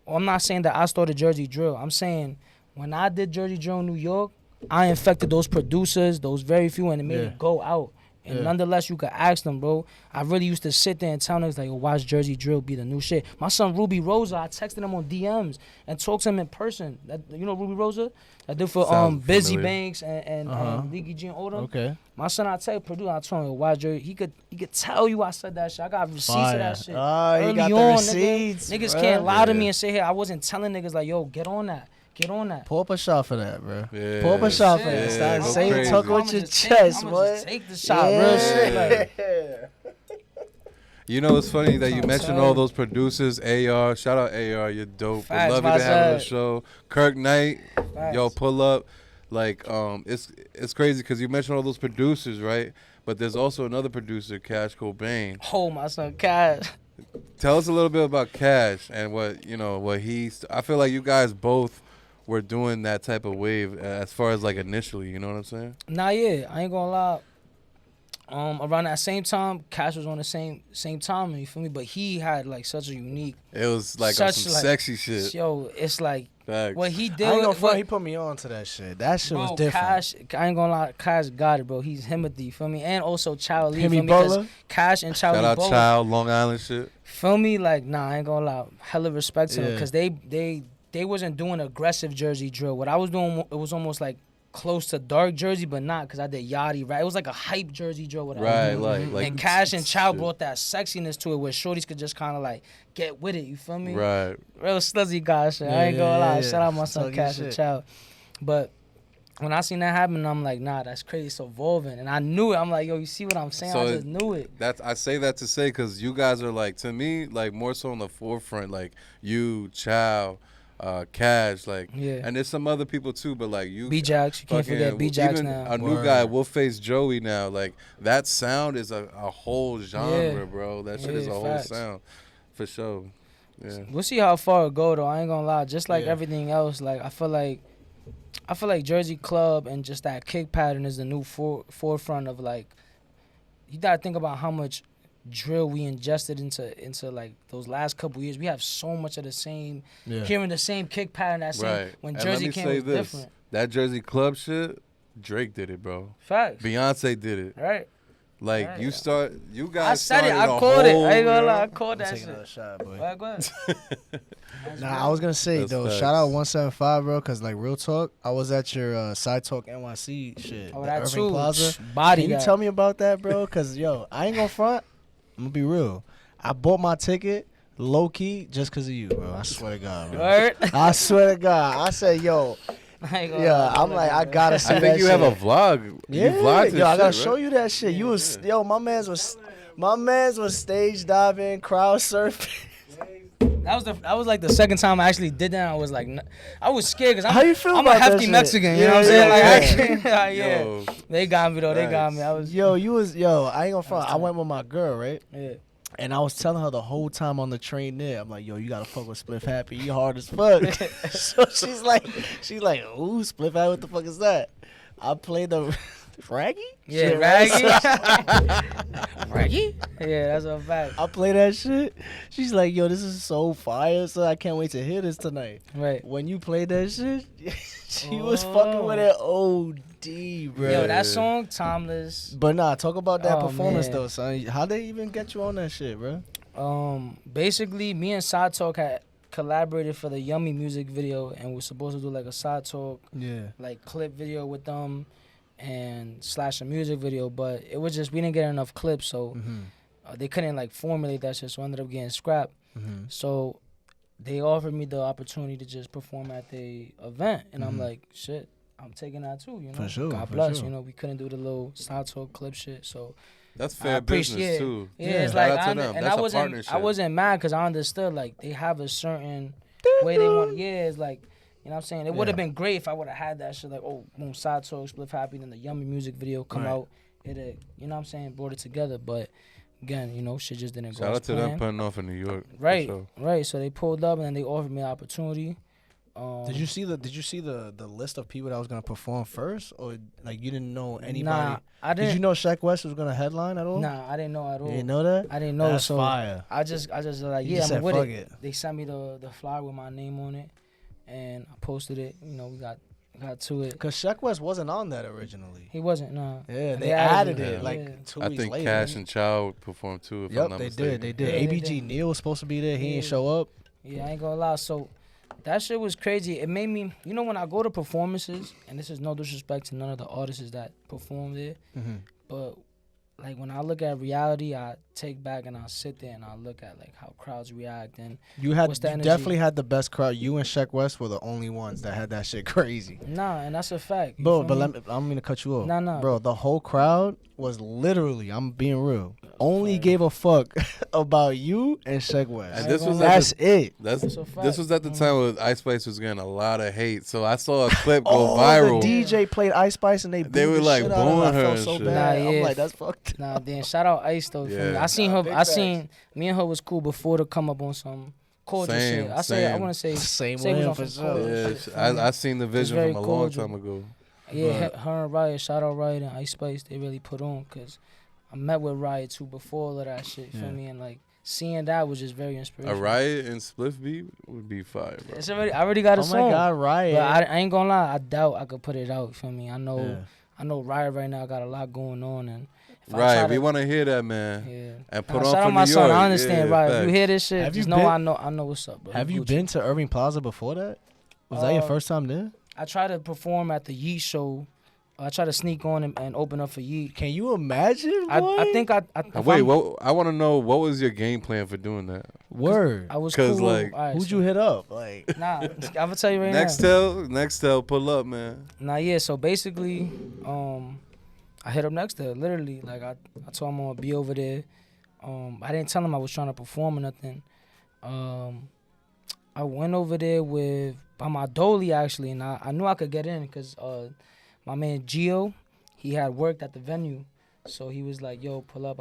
I'm not saying that I started Jersey Drill. I'm saying when I did Jersey Drill in New York, I infected those producers, those very few, and it made Yeah. it go out. And Yeah. nonetheless, you could ask them, bro. I really used to sit there and tell niggas, like, yo, watch Jersey Drill be the new shit. My son, Ruby Rosa, I texted him on DMs and talked to him in person. You know Ruby Rosa? I did for Sounds Busy familiar. Banks and Leaky G and Odom. Okay. My son, I tell you, Purdue, I told him, yo, watch Jersey. He could tell you I said that shit. I got receipts Fire. of that shit. Ah, you Early got the on, receipts, Niggas bruh. can't lie to Yeah. me and say, hey, I wasn't telling niggas, like, yo, get on that. Get on that. Pull up a shot for that, bro. Yeah. Pull up a shot for Yeah, that. Start go saying, crazy. talk I'ma with your just take- chest, I'ma boy. just take the shot, real shit. Like, You know, it's funny that you I'm mentioned telling all you. those producers. AR, shout out AR, you're dope. Facts, Would love you to have on the facts. show. Kirk Knight, Facts. yo, pull up. Like, it's crazy because you mentioned all those producers, right? But there's also another producer, Cash Cobain. oh, my son, Cash. Tell us a little bit about Cash and what he's. I feel like you guys both were doing that type of wave as far as like initially. You know what I'm saying? Nah, yeah, I ain't gonna lie. Around that same time, Cash was on the same time, you feel me? But he had like such a unique, It was like on Such, some like, sexy shit. yo, it's like Facts. what he did. I ain't gonna what- front. He put me on to that shit. That shit was bro, different. Cash, I ain't gonna lie, Cash got it, bro. He's Himothy, you feel me? And also Child Lee, Himmy feel me? 'Cause Butler? Cash and Child Shout Lee out both, Child, Long Island shit. feel me? Like, nah, I ain't gonna lie, hella respect to them Yeah. because they wasn't doing aggressive Jersey drill. What I was doing, it was almost like close to dark Jersey, but not because I did Yachty, right? It was like a hype Jersey drill. What I was Right, doing. like and Cash and Child shit. brought that sexiness to it where shorties could just kind of like get with it, you feel me? Right. Real sluzzy guy shit. Yeah, I ain't gonna yeah, lie. yeah. Shout out my son Talking Cash and shit. Child. But when I seen that happen, I'm like, nah, that's crazy. It's evolving. And I knew it. I'm like, yo, you see what I'm saying? I So just knew it. I say that to say because you guys are like, to me, like more so on the forefront, like you, Chow, Cash, like, Yeah. and there's some other people too, but like you, B-Jax, you can't fucking- forget B-Jax even now. a new Word. guy, Wolf Face Joey now, like that sound is a whole genre, Yeah. bro. That shit is a Yeah, whole facts. sound, for sure. Yeah. We'll see how far it go though. I ain't gonna lie. Just like Yeah. everything else, like I feel like Jersey Club and just that kick pattern is the new forefront of like. You gotta think about how much drill we ingested into like those last couple years. We have so much of the same, Yeah. hearing the same kick pattern. That same Right. when And Jersey let me came say was this: different. that Jersey Club shit, Drake did it, bro. Facts. Beyonce did it. Right. Like Right. you I guys said it. started I a called it. whole, I ain't gonna you lie. I know? called I'm that taking another shit. shot, boy. Alright, go ahead. Nah, I was gonna say That's though, facts. shout out 175, bro, cause like real talk, I was at your Side Talk NYC shit, Oh, the that Irving too. Plaza. Body Can you that. tell me about that, bro? Cause yo, I ain't gonna front. I'm gonna be real. I bought my ticket low key just cause of you, bro. I swear to God, bro. Word. I swear to God. I said, yo, I ain't gonna yeah. lie. I'm like, I gotta see I that think you have a shit. vlog. Yeah, you vlogged yo, I gotta shit, show right? you that shit. You was, yo, my man's was stage diving, crowd surfing. That was like the second time I actually did that. I was like, I was scared because How you feel I'm a about that hefty shit? Mexican. You Yeah, know what I'm saying? yeah, Like, yeah. I can't, yeah. Yo, They got me though. They got me. I was Yo, I ain't gonna front. I went with my girl, right? yeah. And I was telling her the whole time on the train there, I'm like, yo, you gotta fuck with SpliffHappy. You hard as fuck. So she's like, ooh, SpliffHappy, what the fuck is that? I played the Raggy? Yeah, Shit, Raggy. right? Raggy? Yeah, that's a fact. I play that shit. She's like, yo, this is so fire, so I can't wait to hear this tonight. Right. When you played that shit, she was fucking with it OD, bro. Yo, that song, Timeless. But nah, talk about that Oh, performance man. though, son. How they even get you on that shit, bro? Basically, me and Side Talk had collaborated for the Yummy music video, and we're supposed to do like a Side Talk Yeah. like clip video with them and / a music video, but it was just we didn't get enough clips, so they couldn't like formulate that shit, so I ended up getting scrapped. So they offered me the opportunity to just perform at the event, and I'm like, shit, I'm taking that too, you know. For sure, God for bless, sure. you know. We couldn't do the little Side Talk clip shit, so that's I fair appreciate business it. too. Yeah, Yeah. it's Shout like out to I, them. and That's I a wasn't partnership. mad because I understood like they have a certain way they want. Yeah, it's like, you know what I'm saying. It would have been great if I would have had that shit like, oh, boom, Side Talk, SpliffHappy, then the Yummy music video come Right. out. It, you know what I'm saying, brought it together. But again, you know, shit just didn't go Shout as out to them planned. putting off in New York. for Right, sure. right. So they pulled up and then they offered me an opportunity. Did you see the list of people that was gonna perform first, or like you didn't know anybody? Nah, I didn't. Did you know Shaq West was gonna headline at all? Nah, I didn't know at all. You didn't know that? I didn't know. That's so fire. I just like, You yeah, just I'm said, with fuck it. it. They sent me the flyer with my name on it, and I posted it. You know, we got to it. Cause Shaq West wasn't on that originally. He wasn't. Nah. Yeah, And they added it. it Yeah. like Yeah. 2 I weeks think later. Cash and Chow performed too. If I'm Yep, not they mistaken. did. They did. Yeah, they ABG did. Neil was supposed to be there. He Yeah. didn't show up. Yeah, I ain't gonna lie. So that shit was crazy. It made me, you know, when I go to performances, and this is no disrespect to none of the artists that perform there, but like when I look at reality, I take back and I sit there and I look at like how crowds react and You had What's the you energy? definitely had the best crowd. You and Shaq West were the only ones that had that shit crazy. nah, and that's a fact. You Bro, feel but me? I'm gonna cut you off. Nah. Bro, the whole crowd was literally, I'm being real, only gave a fuck about you and Shaq West. And this was That's at the, it. that's That's a fact. this was at the time where Ice Spice was getting a lot of hate. So I saw a clip go Oh, viral. the DJ played Ice Spice and they They booed were the like shit out of booing I her felt and so shit. bad. Nah, I'm yeah. like, that's fucked. Nah, then shout out Ice though. For me. Yeah. I seen Nah, her. big I facts. seen me and her was cool before to come up on some culture Same, shit. I say I same. want to say Same say it with was him on for some sure. culture Yeah, shit, feel me? I seen the vision very from a long cordial. time ago. Yeah, her and Riot, shout out Riot and Ice Spice, they really put on because I met with Riot too before all of that shit, feel Yeah. me? And like seeing that was just very A inspirational. Riot and Spliff beat would be fire, bro. It's already, I already got a Oh song. my God, Riot. But I ain't gonna lie, I doubt I could put it out, feel me? I know Yeah. I know Riot right now got a lot going on and if I Right, try we to- want to hear that, man. Yeah. And Nah, put on shout for out New my son. York. I understand, Yeah, right? If facts. you hear this shit, Have you just know been- I know what's up, bro. Have We you Gucci. been to Irving Plaza before that? Was that your Uh, first time there? I tried to perform at the Yeet show. I tried to sneak on and open up for Yeet. Can you imagine, boy? I think if Wait, I'm- what? I want to know what was your game plan for doing that? Word. I was 'Cause, cool. like, Alright, Who'd so- you hit up? Like, Nah, I'm gonna tell you right Next tell, pull up, man. now. Nah, yeah. So basically, I hit up Nextel. Literally, like I told him I'm gonna be over there. I didn't tell him I was trying to perform or nothing. I went over there by my dolly actually, and I knew I could get in because my man Gio, he had worked at the venue, so he was like, "Yo, pull up,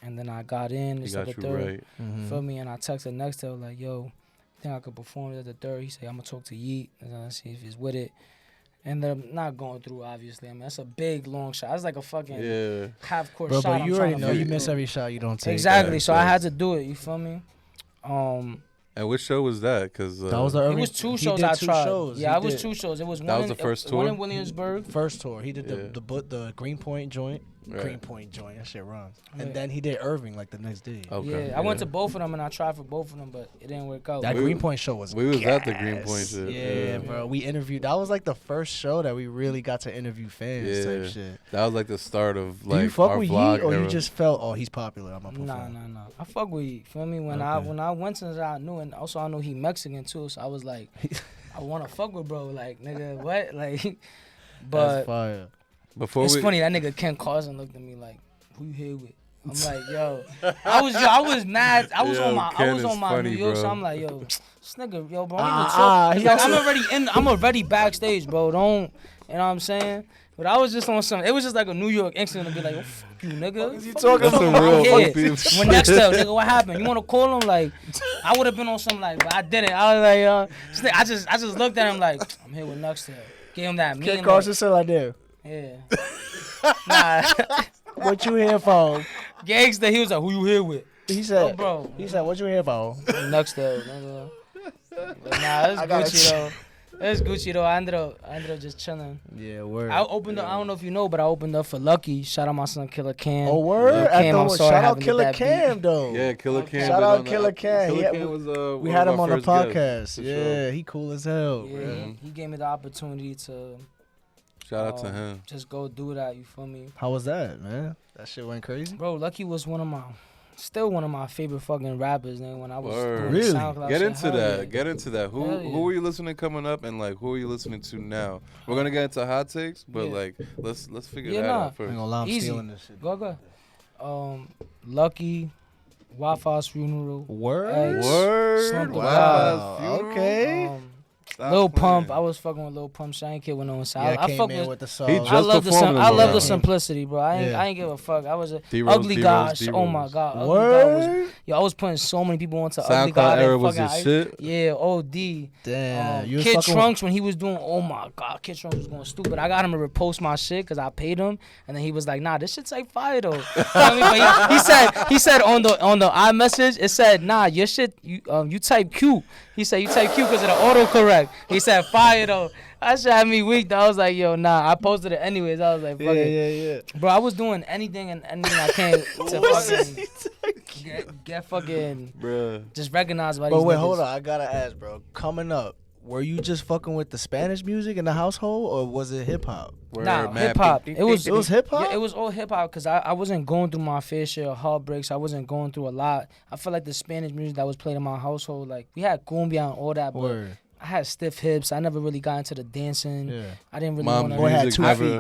and then I got in. He It's got at the you third. right. Feel me? And I texted Nextel like, yo, I think I could perform at the third. He said, I'm gonna talk to Yeet and see if he's with it. And they're not going through, obviously. I mean, that's a big long shot. That's like a fucking Yeah. half court bro, shot. but I'm you trying already to know make. you miss every shot you don't take. Exactly. Facts, So I had facts. to do it. You feel me? And which show was that? Cause That was the It Irving. was two he shows did I two tried. shows. Yeah, He it was did. 2 shows. It was That one was in, the first one tour? in Williamsburg. First tour. He did Yeah. the Greenpoint joint. Right. Greenpoint joint. That shit runs. Yeah. And then he did Irving like the next day. Okay. Yeah, I went to both of them and I tried for both of them, but it didn't work out. That We- Greenpoint show was. we was at the gas. Greenpoint shit, Yeah, yeah. bro. We interviewed. That was like the first show that we really got to interview fans Yeah. type shit. That was like the start of Do like you fuck our with vlog Yeet or era. you just felt, oh, he's popular? I'm gonna perform. Nah. I fuck with you. Feel me? When Okay. I went to that, I knew, and also I knew he Mexican too, so I was like, I wanna fuck with bro. Like, nigga, what? Like, That's but fire. Before it's we, funny that nigga Ken Carson looked at me like, who you here with? I'm like, yo, I was mad. I was Yo, on my Ken is New funny, York, so bro. I'm like, yo, this nigga, yo, bro, I'm already backstage, bro. Don't, you know what I'm saying? But I was just on some. It was just like a New York incident to be like, oh, fuck you, nigga. What you talking That's some about? real Yeah. fuck people When next up, nigga, what happened? You wanna call him? Like, I would have been on some like, but I didn't. I was like, yo, I just looked at him like, I'm here with Nextel. Gave him that Can't mean cross look. yourself like that. Yeah. Nah. What you here for? Gangsta, he was like, who you here with? He said, Oh, bro. He said, what you here for? Nextel, nigga. But nah, it's Gucci though. It's Gucci though. I ended up just chilling. Yeah, word. I opened up. I don't know if you know, but I opened up for Lucky. Shout out my son Killer Cam. Oh, word? Lil' Cam, I'm sorry Shout out having to Killer that Cam, beat. though. Yeah, Killer Cam. Shout been out on the- Killer Cam. Killer Yeah, Cam was we one had of him my on the first guests, podcast. for Yeah, sure. he cool as hell. Yeah, bro. he gave me the opportunity to Shout out to him. just go do that. You feel me, How was that, man? That shit went crazy? bro? Lucky was still one of my favorite fucking rappers. Man, when I was Word. doing Really? SoundCloud Get shit, into hell that. yeah. Get into that. Hell yeah. Who are you listening coming up, and like who are you listening to now? We're gonna get into hot takes, but Yeah. like let's figure Yeah, that nah. out I ain't first. gonna lie, I'm Easy. stealing this shit. Go. Lucky, Wi-Fi's funeral. Word? Eggs. Word. Slump the Wow. Funeral? Okay. Stop Lil playing. Pump, I was fucking with Lil Pump. So I ain't care what no one said. Yeah, I I came fuck in with. with the song. He I just love performed I in love the Rhode simplicity, bro. I Yeah. ain't give a fuck. I was a D-Rose, Ugly D-Rose, Gosh. D-Rose. Oh my god, Ugly God was. Word? Yo, I was putting so many people onto Ugly SoundCloud God. era and was fucking his shit. Yeah, OD. Damn. You was Kid fucking Trunks when he was doing. Oh my god, Kid Trunks was going stupid. I got him to repost my shit because I paid him, and then he was like, "Nah, this shit's like fire though." You know what I mean? But he said on the iMessage, it said, "Nah, your shit you type Q." He said you type Q because of the autocorrect. He said fire though. That shit had me weak though. I was like, yo, nah. I posted it anyways. I was like, fuck it. Yeah. Bro, I was doing anything and anything I can to fucking get fucking Bruh. just recognized by But these wait, niggas. hold on. I gotta ask, bro. Coming up, were you just fucking with the Spanish music in the household, or was it hip hop? Nah, Word, man. hip hop. Ding, It was It was hip hop. Yeah, it was all hip hop because I wasn't going through my fair share of heartbreaks. I wasn't going through a lot. I feel like the Spanish music that was played in my household, like we had cumbia and all that, but Word. I had stiff hips. I never really got into the dancing. Yeah. I didn't really Mom want Boy had music two never. feet.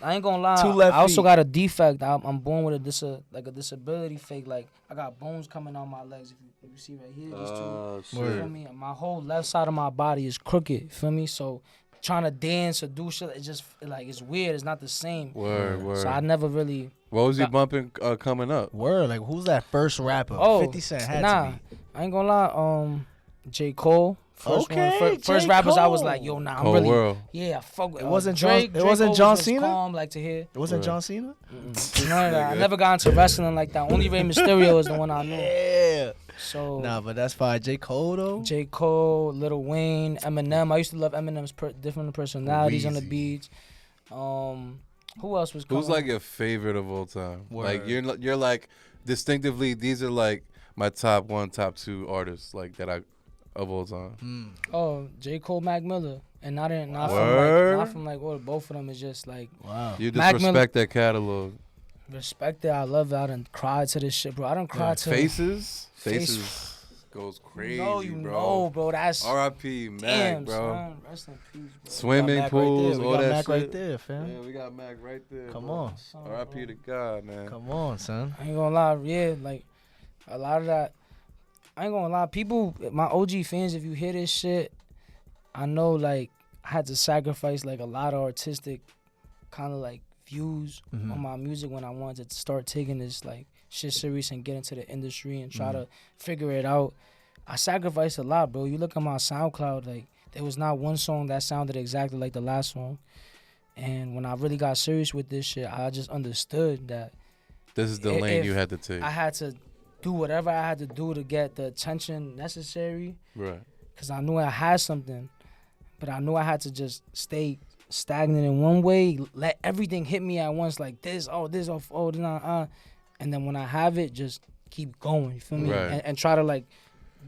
I ain't gonna lie. Two left I also feet. got a defect. I'm born with a disability fake. Like I got bones coming out my legs. If you see right here, these two. Oh, You Word. feel me? My whole left side of my body is crooked. Feel me? So trying to dance or do shit, it's just like it's weird. It's not the same. Word. So I never really. What was you bumping coming up? Word. Like, who's that first rapper? Oh, 50 Cent had nah, to be. I ain't gonna lie. J. Cole. First Okay, first J. rappers I was Cole. like, yo, nah, I'm Cold really. World. Yeah, I fuck with. It wasn't Drake. John- it wasn't Cole John was just Cena? calm, like to hear. It wasn't Word. John Cena? None of that. I never got into wrestling like that. Only Rey Mysterio is the one I knew. Yeah. So Nah, but that's fine. J. Cole, though? J. Cole, Lil Wayne, Eminem. I used to love Eminem's different personalities on the Weezy. beats. Who else was coming? Who's like your favorite of all time? Like Word. you're like distinctively these are like my top 1, top 2 artists like that I of all time. Oh, J. Cole, Mac Miller, and not Word? from like well, both of them is just like Wow. You Mac disrespect that catalog. respect it. I love it. I done cried to this shit, bro. I done cried to Faces Face- goes crazy, No, you bro. know, bro. That's R.I.P. Mac, damn, bro. son. Rest in peace, bro. Swimming Mac pools, right there. all We got that Mac shit. right there, fam. Yeah, we got Mac right there. Come bro. on. Son, R.I.P. bro. to God, man. Come on, son. I ain't gonna lie, yeah, like a lot of that. I ain't gonna lie, people, my OG fans, if you hear this shit, I know like I had to sacrifice like a lot of artistic kind of like views on my music when I wanted to start taking this like shit serious and get into the industry and try to figure it out. I sacrificed a lot, bro. You look at my SoundCloud, like there was not one song that sounded exactly like the last song. And when I really got serious with this shit, I just understood that This is the lane if you had to take. I had to do whatever I had to do to get the attention necessary Right. because I knew I had something, but I knew I had to just stay stagnant in one way, let everything hit me at once like this, and then when I have it, just keep going, you feel me? Right. And try to like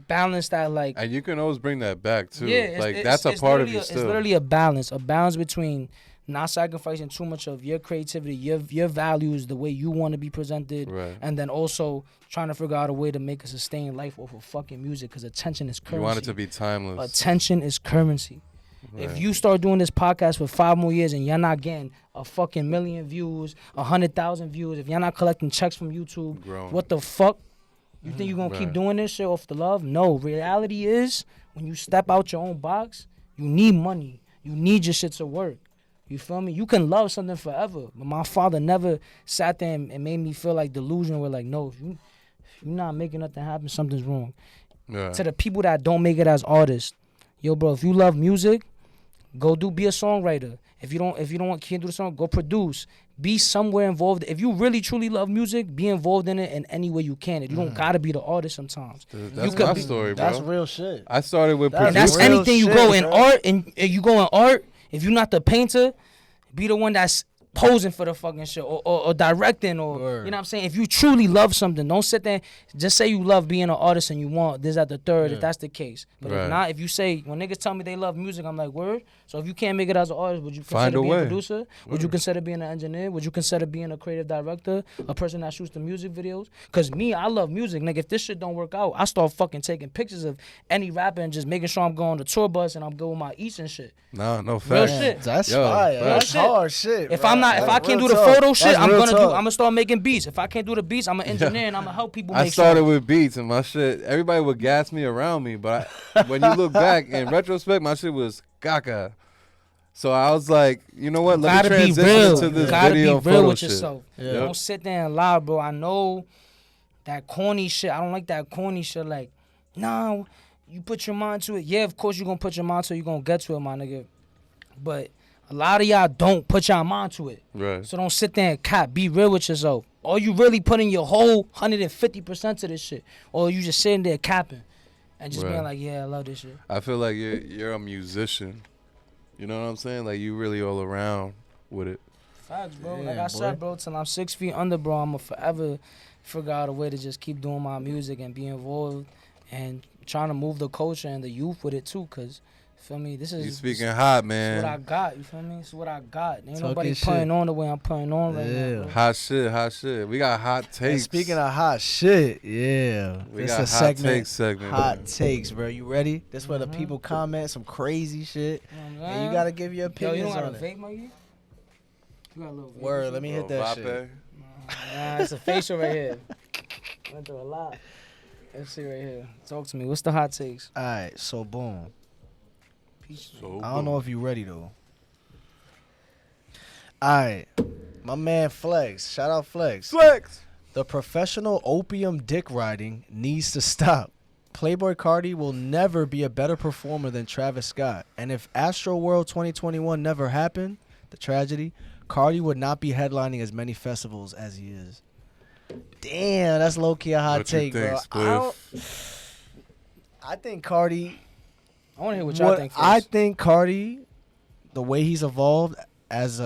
balance that like And you can always bring that back too. yeah, Like that's a part of you It's still. literally a balance between not sacrificing too much of your creativity, your values, the way you want to be presented, Right. and then also trying to figure out a way to make a sustained life off of fucking music because attention is currency. You want it to be timeless. Attention is currency. If you start doing this podcast for 5 more years and you're not getting a fucking million views, 100,000 views, if you're not collecting checks from YouTube, what the fuck? You think you're gonna keep doing this shit off the love? No. Reality is, when you step out your own box, you need money. You need your shit to work. You feel me? You can love something forever. But my father never sat there and made me feel like delusional. We're like, no, if you're not making nothing happen, something's wrong. Yeah. To the people that don't make it as artists, yo, bro, if you love music, be a songwriter. If you can't do the song, go produce. Be somewhere involved. If you really truly love music, be involved in it in any way you can. You don't gotta be the artist sometimes. That's my story, bro. That's real shit. I started with and that's anything you go in art, and you go in art. If you're not the painter, be the one that's posing for the fucking shit or directing or you know what I'm saying. If you truly love something, don't sit there. Just say you love being an artist and you want this at the third. If that's the case, but if not, if you say when niggas tell me they love music, I'm like word. So if you can't make it as an artist, would you consider being a producer? Would you consider being an engineer? Would you consider being a creative director, a person that shoots the music videos? Cause me, I love music. Nigga, if this shit don't work out, I start fucking taking pictures of any rapper and just making sure I'm going on the tour bus and I'm good with my eats and shit. No fact. Real shit. That's fire. That's hard shit. If I can't do the photo shit, I'm gonna start making beats. If I can't do the beats, I'm an engineer and I'm gonna help people make I started with beats and my shit, everybody would gas me around me, but when you look back in retrospect, my shit was caca. So I was like, you know what? Let me transition into this video and photo with yourself. Yeah. Don't sit there and lie, bro. I know that corny shit. I don't like that corny shit. Like, no, you put your mind to it. Yeah, of course you're gonna put your mind to it. You're gonna get to it, my nigga. But a lot of y'all don't put your mind to it. Right. So don't sit there and cap. Be real with yourself. Or you really putting your whole 150% to this shit. Or you just sitting there capping and just being like, yeah, I love this shit. I feel like you're a musician. You know what I'm saying? Like, you really all around with it. Facts, bro. Like I said, bro, till I'm 6 feet under, bro, I'm going to forever figure out a way to just keep doing my music and be involved and trying to move the culture and the youth with it, too, because, feel me, this is... You speaking hot, man. This is what I got, you feel me? This is what I got. Ain't nobody putting on the way I'm putting on right now, bro. Hot shit. We got hot takes. And speaking of hot shit, we got a hot takes segment. Hot takes, bro. You ready? This where the people comment some crazy shit, and you gotta give your opinions on it. You got a vape, Mikey? You got a little vape. Word, let me hit that shit. Nah, it's a facial right here. Went through a lot. Let's see right here. Talk to me. What's the hot takes? All right, so boom. I don't know if you ready though. Alright. My man Flex. Shout out Flex. The professional opium dick riding needs to stop. Playboy Carti will never be a better performer than Travis Scott. And if Astro World 2021 never happened, the tragedy, Carti would not be headlining as many festivals as he is. Damn, that's low-key a hot take, bro. I think Carti... I want to hear what y'all think first. I think Carti, the way he's evolved as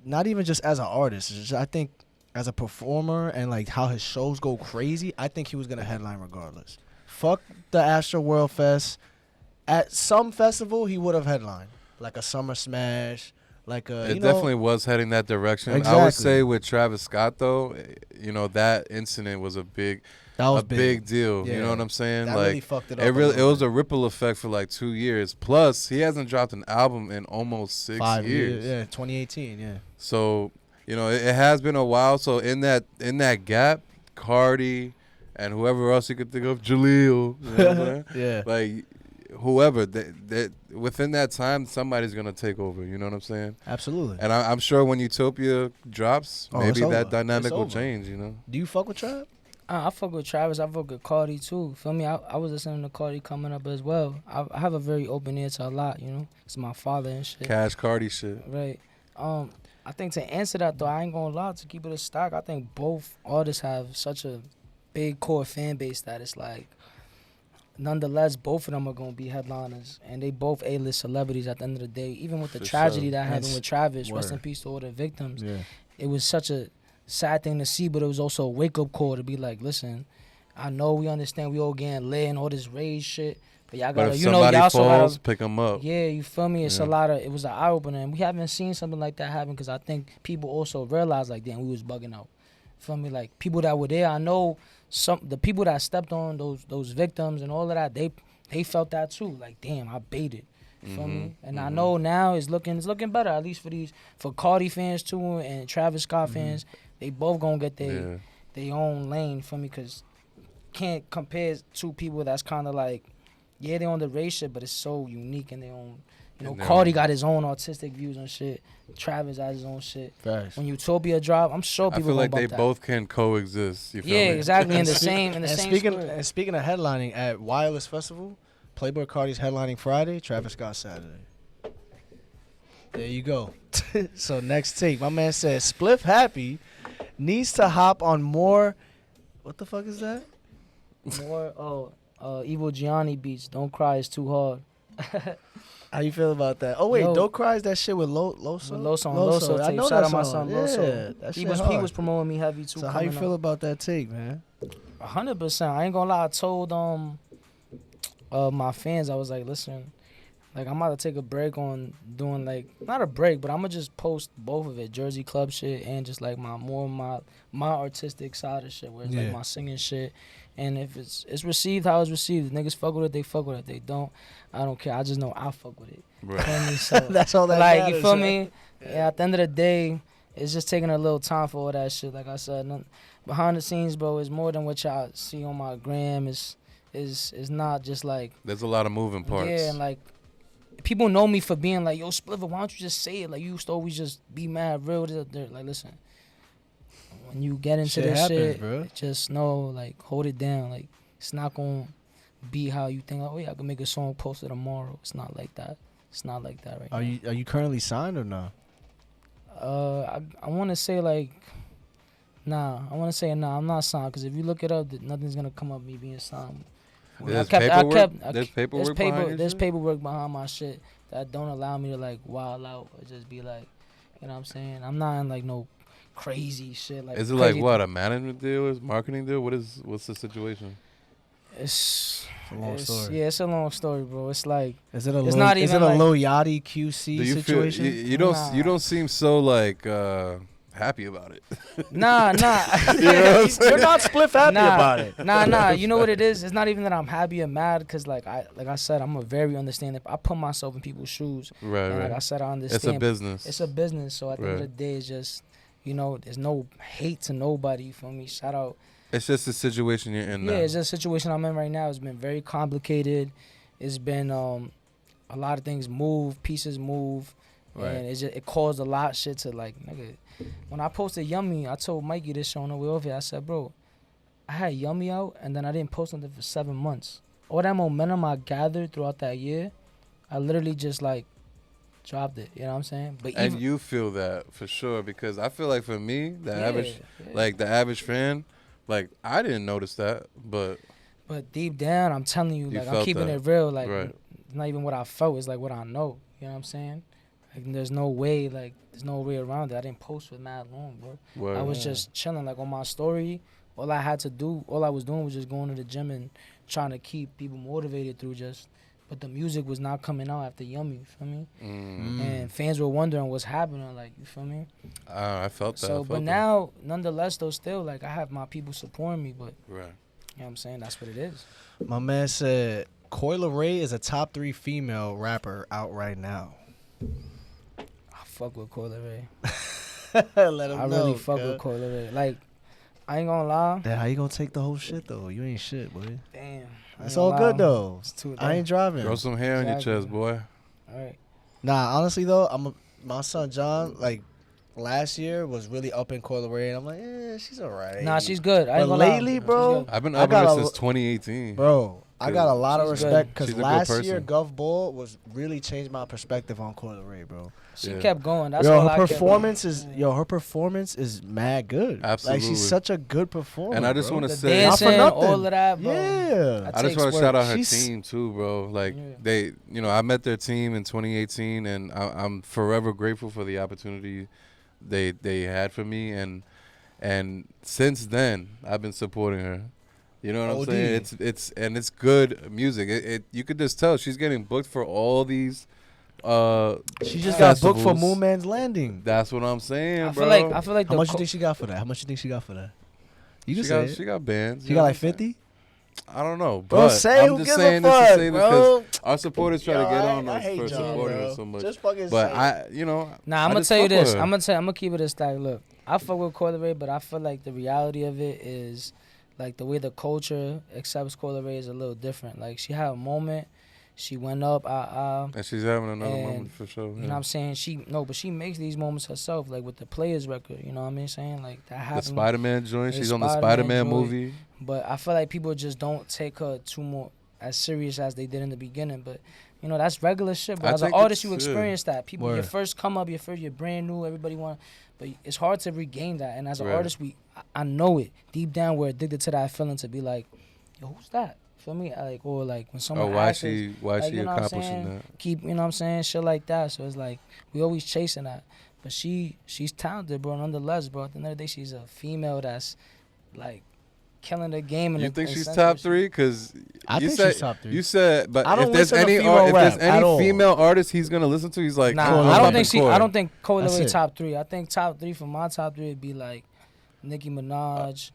not even just as an artist, I think as a performer and like how his shows go crazy, I think he was going to headline regardless. Fuck the Astro World Fest. At some festival, he would have headlined. Like a Summer Smash, like a... It definitely was heading that direction. Exactly. I would say with Travis Scott, though, you know, that incident was a big... That was a big deal. Yeah. You know what I'm saying? That like, really fucked it up. It was a ripple effect for like 2 years. Plus, he hasn't dropped an album in almost 6 years. Yeah, 2018. Yeah. So you know it has been a while. So in that gap, Carti and whoever else you could think of, Jaleel. You know what I'm saying? Yeah. Like whoever that within that time, somebody's gonna take over. You know what I'm saying? Absolutely. And I'm sure when Utopia drops, maybe that dynamic will change. You know? Do you fuck with Trav? I fuck with Travis. I fuck with Carti too. Feel me? I was listening to Carti coming up as well. I have a very open ear to a lot, you know. It's my father and shit. Cash Carti shit. Right. I think to answer that though, I ain't gonna lie, to keep it a stock, I think both artists have such a big core fan base that it's like, nonetheless, both of them are gonna be headliners, and they both A-list celebrities at the end of the day. Even with the tragedy that happened with Travis, rest in peace to all the victims. Yeah. It was such a sad thing to see, but it was also a wake-up call to be like, listen, I know we understand we all getting lit and all this rage shit, but y'all gotta, you know, y'all falls, pick them up. Yeah, you feel me? It's a lot of, it was an eye-opener, and we haven't seen something like that happen because I think people also realized, like, damn, we was bugging out. Feel me? Like, people that were there, I know the people that stepped on those victims and all of that, they felt that too. Like, damn, I baited. You feel me? And I know now it's looking better, at least for Cardi fans too and Travis Scott fans. They both gonna get their own lane for me, cause can't compare two people that's kind of like, yeah, they on the race shit, but it's so unique in their own. You know, Cardi got his own artistic views on shit. Travis has his own shit. Facts. When Utopia drop, I'm sure people. I feel like they that. both can coexist. You feel yeah, me? exactly. In the same. In the same. Speaking of headlining at Wireless Festival, Playboy Cardi's headlining Friday, Travis Scott Saturday. There you go. So next take, my man said SpliffHappy needs to hop on more. What the fuck is that? More Evil Gianni beats. Don't cry, it's too hard. How you feel about that? Oh wait, Yo, Don't Cry is that shit with Loso? With Loso I tape. know Shout that out my song. son Yeah, Loso. that He shit was hard. promoting me heavy too. So how you feel about that take, man? 100%. I ain't gonna lie. I told my fans, I was like, listen, like I'm about to take a break on doing like not a break, but I'm gonna just post both of it, Jersey Club shit and just like my artistic side of shit, where it's like my singing shit. And if it's received how it's received, if niggas fuck with it, they fuck with it. If they don't, I don't care. I just know I fuck with it. Right. Feel me? So, that's all that like, matters. you feel me? Yeah. At the end of the day, it's just taking a little time for all that shit. Like I said, behind the scenes, bro, it's more than what y'all see on my gram. It's not just like. There's a lot of moving parts. Yeah, and like people know me for being like, yo, Spliff, why don't you just say it? Like you used to always just be mad real. Like listen, when you get into Shit this happens, shit, bro. just know, like, hold it down. Like it's not gonna be how you think. Like, oh yeah, I can make a song, post it tomorrow. It's not like that. It's not like that right now. Are you currently signed or not? I want to say like, nah. I want to say nah. I'm not signed, because if you look it up, nothing's gonna come up me being signed. There's paperwork behind There's paperwork behind my shit that don't allow me to like wild out or just be like, you know what I'm saying? I'm not in like no crazy shit. Like, is it like what, a management deal, is marketing deal? What's the situation? It's a long story. Yeah, it's a long story, bro. It's like, Is it a it's low, not is even it a like, low Yachty QC Do you situation? feel you don't you don't seem so like happy about it? Nah. You're not SpliffHappy about it. Nah. You know what it is? It's not even that I'm happy or mad, because like I said, I'm a very understanding. I put myself in people's shoes. Right, and right. Like I said, I understand. It's a business. It's a business. So at the end of the Right. day, it's just, you know, there's no hate to nobody. You feel me? Shout out. It's just the situation you're in now. Yeah, it's just a situation I'm in right now. It's been very complicated. It's been a lot of things move, pieces move, Right. and it caused a lot of shit to like, nigga. When I posted Yummy, I told Mikey this show on the way over here. I said, bro, I had Yummy out, and then I didn't post something for 7 months. All that momentum I gathered throughout that year, I literally just like dropped it. You know what I'm saying? But And even, you feel that for sure, because I feel like for me, the average fan, like I didn't notice that, but deep down, I'm telling you, like, I'm keeping it real. Like, Right. it's not even what I felt. It's like what I know. You know what I'm saying? Like, there's no way around it. I didn't post for mad long, bro. Word. I was just chilling, like, on my story. All I was doing was just going to the gym and trying to keep people motivated through but the music was not coming out after Yummy, you feel me? And fans were wondering what's happening, like, you feel me? I felt that. So, but now, nonetheless, though, still, like, I have my people supporting me, but, right. you know what I'm saying? That's what it is. My man said Coyle Ray is a top 3 female rapper out right now. I fuck with Coyle Ray. Let him I know. really fuck with Coyle Ray. Like, I ain't gonna lie. Damn, how you gonna take the whole shit though? You ain't shit, boy. Damn. It's all good though. It's I ain't driving. Grow some hair on your Exactly. chest, boy. All right. Nah, honestly though, my son John, like last year was really up in Coyle Ray, and I'm like, she's alright. Nah, she's good. I But ain't gonna lie. lately, She's bro, good. I've been I up got her a- since 2018. bro, I got a lot of She's good. respect because She's a good last person. year Gov Bull was really changed my perspective on Coyle Ray, bro. She Yeah. kept going. That's Yo, all her I kept performance going. her performance is mad good. Absolutely. Like she's such a good performer. And I just bro. want to The say, Not for dancing, nothing. all of that, bro. Yeah. That I just takes want to work. shout out her She's- team too, bro. Like Yeah. they, I met their team in 2018, and I'm forever grateful for the opportunity they had for me, and since then I've been supporting her. You know what I'm OD. saying? It's good music. You could just tell she's getting booked for all these. She just got booked for festivals. Moon Man's Landing. That's what I'm saying, I bro. feel like How the much you think she got for that? You can say it. she got bands. She got like 50? I don't know, Bro, but say I'm who just gives saying a this to fuck, say this bro. because our supporters try to get on I us hate for y'all, supporting bro. us so much. Just fucking But say it. Nah, I'm gonna tell you this. I'm gonna keep it a stack. Look, I fuck with Coi Leray, but I feel like the reality of it is, like the way the culture accepts Coi Leray is a little different. Like she had a moment, she went up, and she's having another and, moment for sure. you know what I'm saying? But she makes these moments herself, like with the Players record. You know what I mean? Saying like that The happened. Spider-Man joint. Yeah, She's on the Spider-Man Spider-Man joint. movie. But I feel like people just don't take her too more as serious as they did in the beginning. But you know, that's regular shit. But I as an think artist, you it's- experience that. People, your Word. first come up, you're brand new. Everybody want, but it's hard to regain that. And as an Right. artist, I know it deep down. We're addicted to that feeling to be like, yo, who's that? Feel me? Like, or like when someone Why asks us, she like, you know what I'm accomplishing saying? that? Keep, you know what I'm saying? Shit like that. So it's like we always chasing that. But she's talented, bro. Nonetheless, bro. At the end of the day, she's a female that's like killing the game. You think she's top 3? Because I you think said she's top 3. you said, but I don't if there's listen to any female if there's rap at all. any female artist he's gonna listen to, he's like, Nah, Coi I Leray. don't think Coi. I don't think Coi That's Leray it. top 3. I think top 3 for my top 3 would be like Nicki Minaj,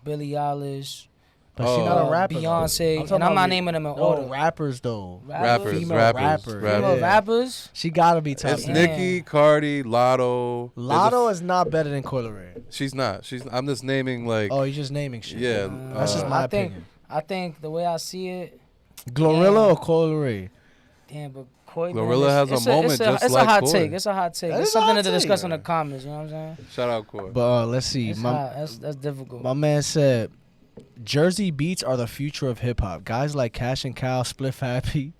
Billie Eilish, But she's not a rapper. though. Beyonce, talking and I'm about not naming them in No, order. rappers though. Rappers, Female rappers. Female yeah. rappers. She gotta be top It's 3. Nick- Nicki, Cardi, Lotto. Lotto is not better than Coi Leray. She's not. I'm just naming like. Oh, you're just naming shit. Yeah, That's just my opinion. I think the way I see it, Glorilla Yeah. or Coi Leray? damn, but Coi. Glorilla man, has a moment just it's like a hot Coi. take. It's a hot take. That It's is a something hot to discuss take. in the comments. You know what I'm saying? Shout out Coi. But let's see. It's hot. That's difficult. My man said, Jersey beats are the future of hip hop. Guys like Cash and Cow, SpliffHappy,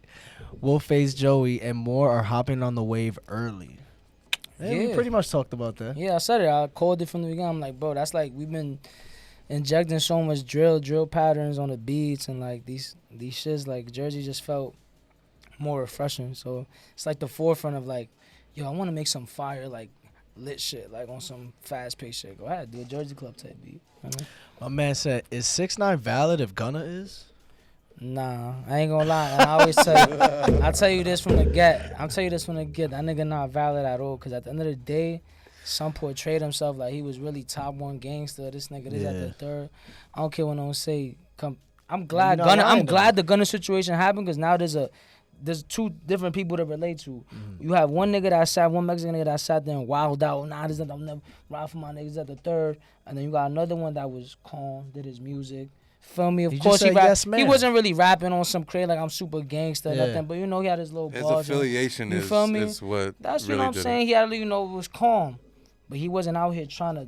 Wolfface Joey, and more are hopping on the wave early. Yeah, we Yeah. pretty much talked about that. Yeah, I said it. I called it from the beginning. I'm like, bro, that's like we've been injecting so much drill patterns on the beats and like these shits. Like Jersey just felt more refreshing. So it's like the forefront of like, yo, I want to make some fire like lit shit like on some fast paced shit. Go ahead, do a Jersey Club type beat. You know? My man said, is 6ix9ine valid if Gunna is? Nah, I ain't gonna lie. And I always tell you, I'll tell you this from the get. I'll tell you this from the get. That nigga not valid at all. Cause at the end of the day, some portrayed himself like he was really top 1 gangster. This nigga, this at the third. I don't care what no one say. I'm glad not Gunna. lying, I'm glad the Gunna situation happened. Cause now there's 2 different people to relate to. You have one nigga that sat, one Mexican nigga that sat there and wilded out. Nah, this is I'll never ride for my niggas at the third. And then you got another one that was calm, did his music. Feel me? Of He just course he said rap. yes, man. He wasn't really rapping on some crazy like I'm super gangster, Yeah. nothing. But you know he had his little His bars. affiliation you is feel me? what That's really you know what I'm did saying. He had to, it was calm, but he wasn't out here trying to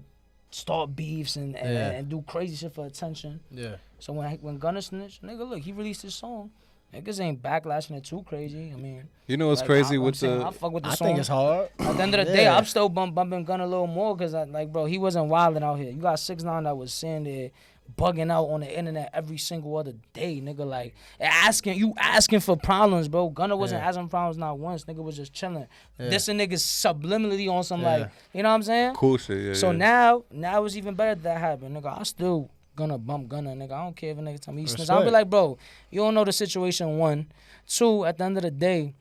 start beefs and do crazy shit for attention. Yeah. So when Gunna snitched, nigga, look, he released his song. Niggas ain't backlashing it too crazy. I mean, You know what's like, crazy I'm with saying, the I fuck with the I song. think it's hard. At the end of the day, Yeah. I'm still bumping Gunna a little more because, like, bro, he wasn't wilding out here. You got 6ix9ine that was sitting there bugging out on the internet every single other day, nigga. Like, asking for problems, bro. Gunna wasn't asking for problems not once. Nigga was just chilling. Yeah. This a nigga subliminally on some, Yeah. like, you know what I'm saying? cool shit. Yeah. So yeah. now it's even better that happened, nigga. I still gonna bump Gunna, nigga. I don't care if a nigga tell me he snitch. I'll be Respect. like, bro, you don't know the situation, 1. 2, at the end of the day,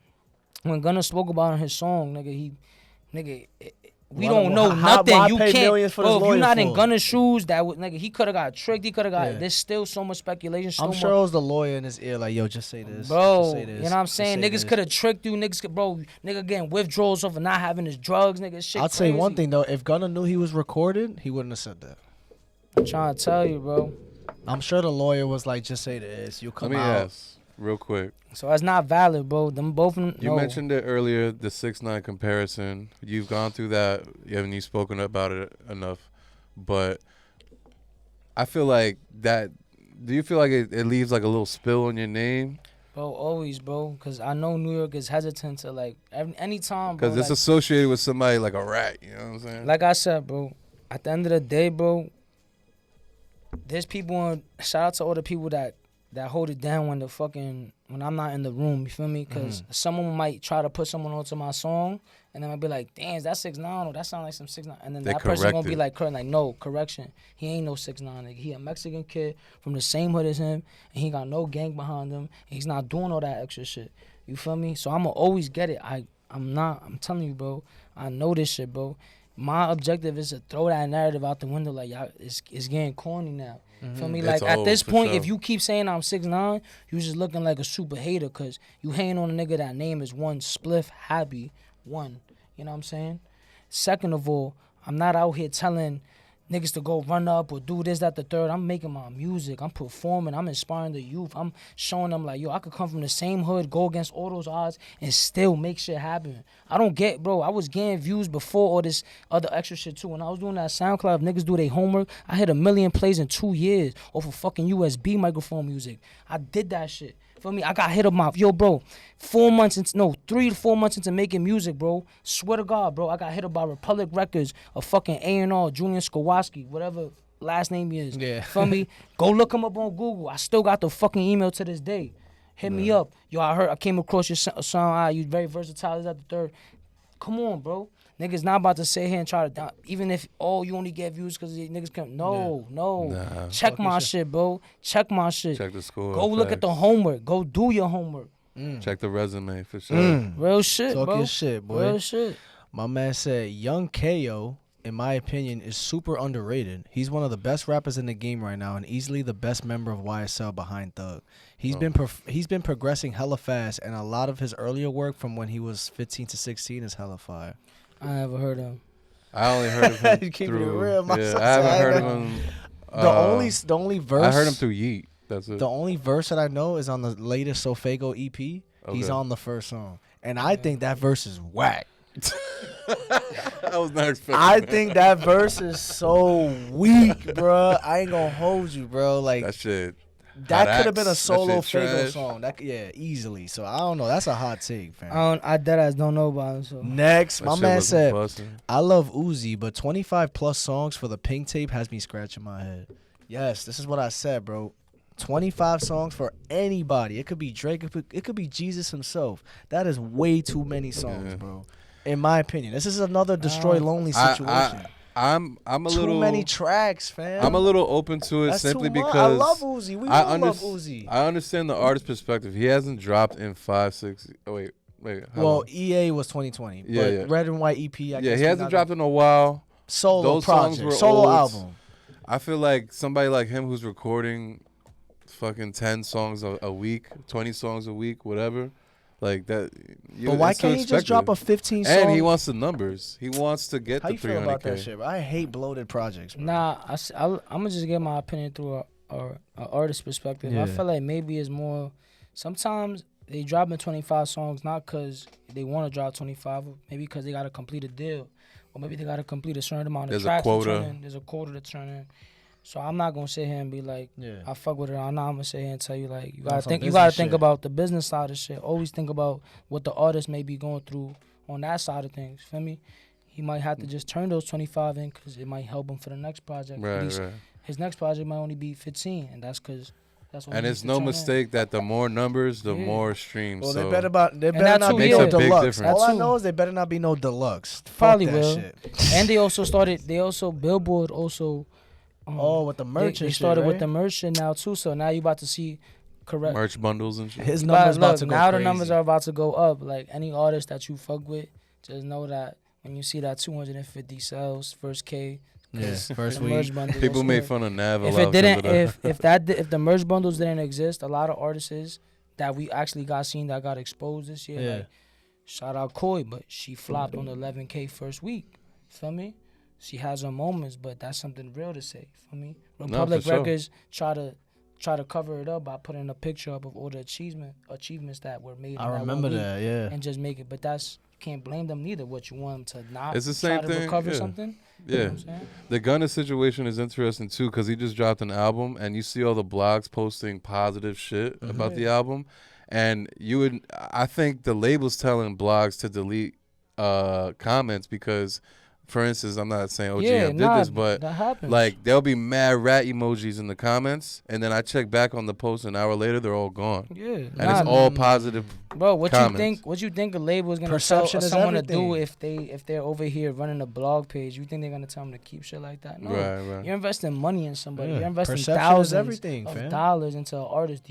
when Gunna spoke about it in his song, nigga, we Why- don't know how- nothing. why You pay can't, millions for bro. this If you're lawyer not in for? Gunna's shoes, that would, nigga, he could have got tricked. He could have got. Yeah. There's still so much speculation. So I'm much, sure it was the lawyer in his ear, like, yo, just say this. bro. just say this, You know what I'm just saying? say Niggas this. could have tricked you. Nigga getting withdrawals over not having his drugs. Nigga, shit. I'll say one crazy. thing, though. If Gunna knew he was recorded, he wouldn't have said that. I'm trying to tell you, bro. I'm sure the lawyer was like, just say this. You'll Let come me out. ask real quick. So that's not valid, bro. Them both of them. You no. mentioned it earlier, the 6ix9ine comparison. You've gone through that. You haven't spoken about it enough, but I feel like that. Do you feel like it leaves like a little spill on your name? Bro, always, bro. Because I know New York is hesitant to, like, anytime, bro. Because it's like, associated with somebody like a rat. You know what I'm saying? like I said, bro, at the end of the day, bro, there's people, shout out to all the people that hold it down when I'm not in the room, you feel me? Because someone might try to put someone onto my song, and then I'll be like, damn, is that 6ix9ine, or that sound like some 6ix9ine. And then They that person gonna correct be it. like, no, correction. He ain't no 6ix9ine, nigga. He a Mexican kid from the same hood as him, and he got no gang behind him, and he's not doing all that extra shit. You feel me? So I'ma always get it. I'm telling you, bro, I know this shit, bro. my objective is to throw that narrative out the window. Like, y'all, it's getting corny now. Feel me? It's Like, at old, this for point, sure. if you keep saying I'm 6ix9ine, you just looking like a super hater because you hating on a nigga that name is one SpliffHappy. One. You know what I'm saying? Second of all, I'm not out here telling niggas to go run up or do this, that, the third. I'm making my music. I'm performing. I'm inspiring the youth. I'm showing them like, yo, I could come from the same hood, go against all those odds, and still make shit happen. I don't get, bro. I was getting views before all this other extra shit too. When I was doing that SoundCloud, if niggas do their homework, I hit 1 million plays in 2 years off of fucking USB microphone music. I did that shit. Feel me? I got hit up my bro. 3 to 4 months into making music, bro. Swear to God, bro. I got hit up by Republic Records, a fucking A&R, Julian Skowaski, whatever last name he is. Yeah. Feel me? Go look him up on Google. I still got the fucking email to this day. Hit me up. Yo, I came across your song. You very versatile. Is that the third? Come on, bro. Niggas not about to sit here and try to even if you only get views because niggas come. No. Nah. Check my shit, bro. Check my shit. Check the score. Go look at the homework. Go do your homework. Check the resume for sure. Real shit, Talk bro. your shit, boy. Real shit. My man said Young KO, in my opinion, is super underrated. He's one of the best rappers in the game right now and easily the best member of YSL behind Thug. He's been progressing hella fast, and a lot of his earlier work from when he was 15 to 16 is hella fire. I never heard of him. I only heard of him You keep it through. real, my Yeah, son. I haven't I heard of know. him. The only verse I heard him through Yeet. That's it. The only verse that I know is on the latest Sofego EP. He's Okay. on the first song, and I think that verse is whack. I was not expecting I that. think that verse is so weak, bro. I ain't gonna hold you, bro. Like That shit. that Hot could have been a Axe, that solo shit Fago trash. song. Easily. So I don't know. That's a hot take, fam. I deadass don't know about him. So Next, That my shit man was said, busting. I love Uzi, but 25 plus songs for the Pink Tape has me scratching my head. Yes, this is what I said, bro. 25 songs for anybody. It could be Drake. It could be Jesus himself. That is way too many songs, Yeah. bro. In my opinion, this is another Destroy Lonely situation. I'm a too little. many tracks, fam. I'm a little open to it That's simply too much. because I love Uzi. We I all love Uzi. I understand the artist's perspective. He hasn't dropped in 5, 6. Oh wait. How Well, long? EA was 2020. Yeah, but yeah. Red and White EP. I Yeah, guess he we hasn't not dropped in a while. solo Those songs project, were solo old. album. I feel like somebody like him who's recording fucking 10 songs a week, 20 songs a week, whatever. Like that. But why it's too can't he just drop a expected. 15 song? And he wants the numbers. He wants to get How the you feel about that 300K. shit, bro? I hate bloated projects, bro. nah, I'm gonna just get my opinion through a artist perspective. Yeah. I feel like maybe it's more. Sometimes they dropping 25 songs not because they want to drop 25, maybe because they gotta complete a deal, or maybe they gotta complete a certain amount of There's a tracks. quota. To turn in. There's a quota to turn in. So I'm not gonna sit here and be like, Yeah. I fuck with it. I'm not gonna sit here and tell you like you On gotta some think. You business gotta think shit. about the business side of shit. Always think about what the artist may be going through on that side of things. Feel me? He might have to just turn those 25 in because it might help him for the next project. At Right, least right. his next project might only be 15, and that's because that's what. And he it's needs to no turn in. mistake that the more numbers, the Yeah. more streams. Well, so they better that not too, be yeah. no Makes a big deluxe. difference. All I That know too. is they better not be no deluxe. Fuck Probably that will. shit. And they also started. They also Billboard also. Oh, with the merch They and started shit, with right? the merch shit now too. So now you about to see correct. merch bundles and shit. His But numbers look, about to go now crazy. the numbers are about to go up. Like any artist that you fuck with, just know that when you see that 250 sales first K, Yeah, first the week. merch bundle. People is made good. fun of Nav a If lot it didn't, because of that. if the merch bundles didn't exist, a lot of artists that we actually got seen that got exposed this year. Yeah. Like, shout out Koi, but she flopped on the 11K first week. Feel me? She has her moments, but that's something real to say. Feel me? Republic for sure. Records try to cover it up by putting a picture up of all the achievements that were made. I in that remember 1 week that, yeah. and just make it. But that's you can't blame them neither. What you want them to not It's the try same to thing, recover yeah. something. You know Yeah. what I'm saying? The Gunna situation is interesting too because he just dropped an album and you see all the blogs posting positive shit about the album, and I think the label's telling blogs to delete comments because, for instance, I'm not saying OGM did this, but that happens. like there'll be mad rat emojis in the comments, and then I check back on the post an hour later, they're all gone, yeah, and it's all positive Bro, what comments. you think a label is gonna Perception tell is someone to do everything. if they're over here running a blog page? You think they're gonna tell them to keep shit like that? No. Right. You're investing money in somebody. Yeah. You're investing Perception is thousands everything, of fam. dollars into an artist.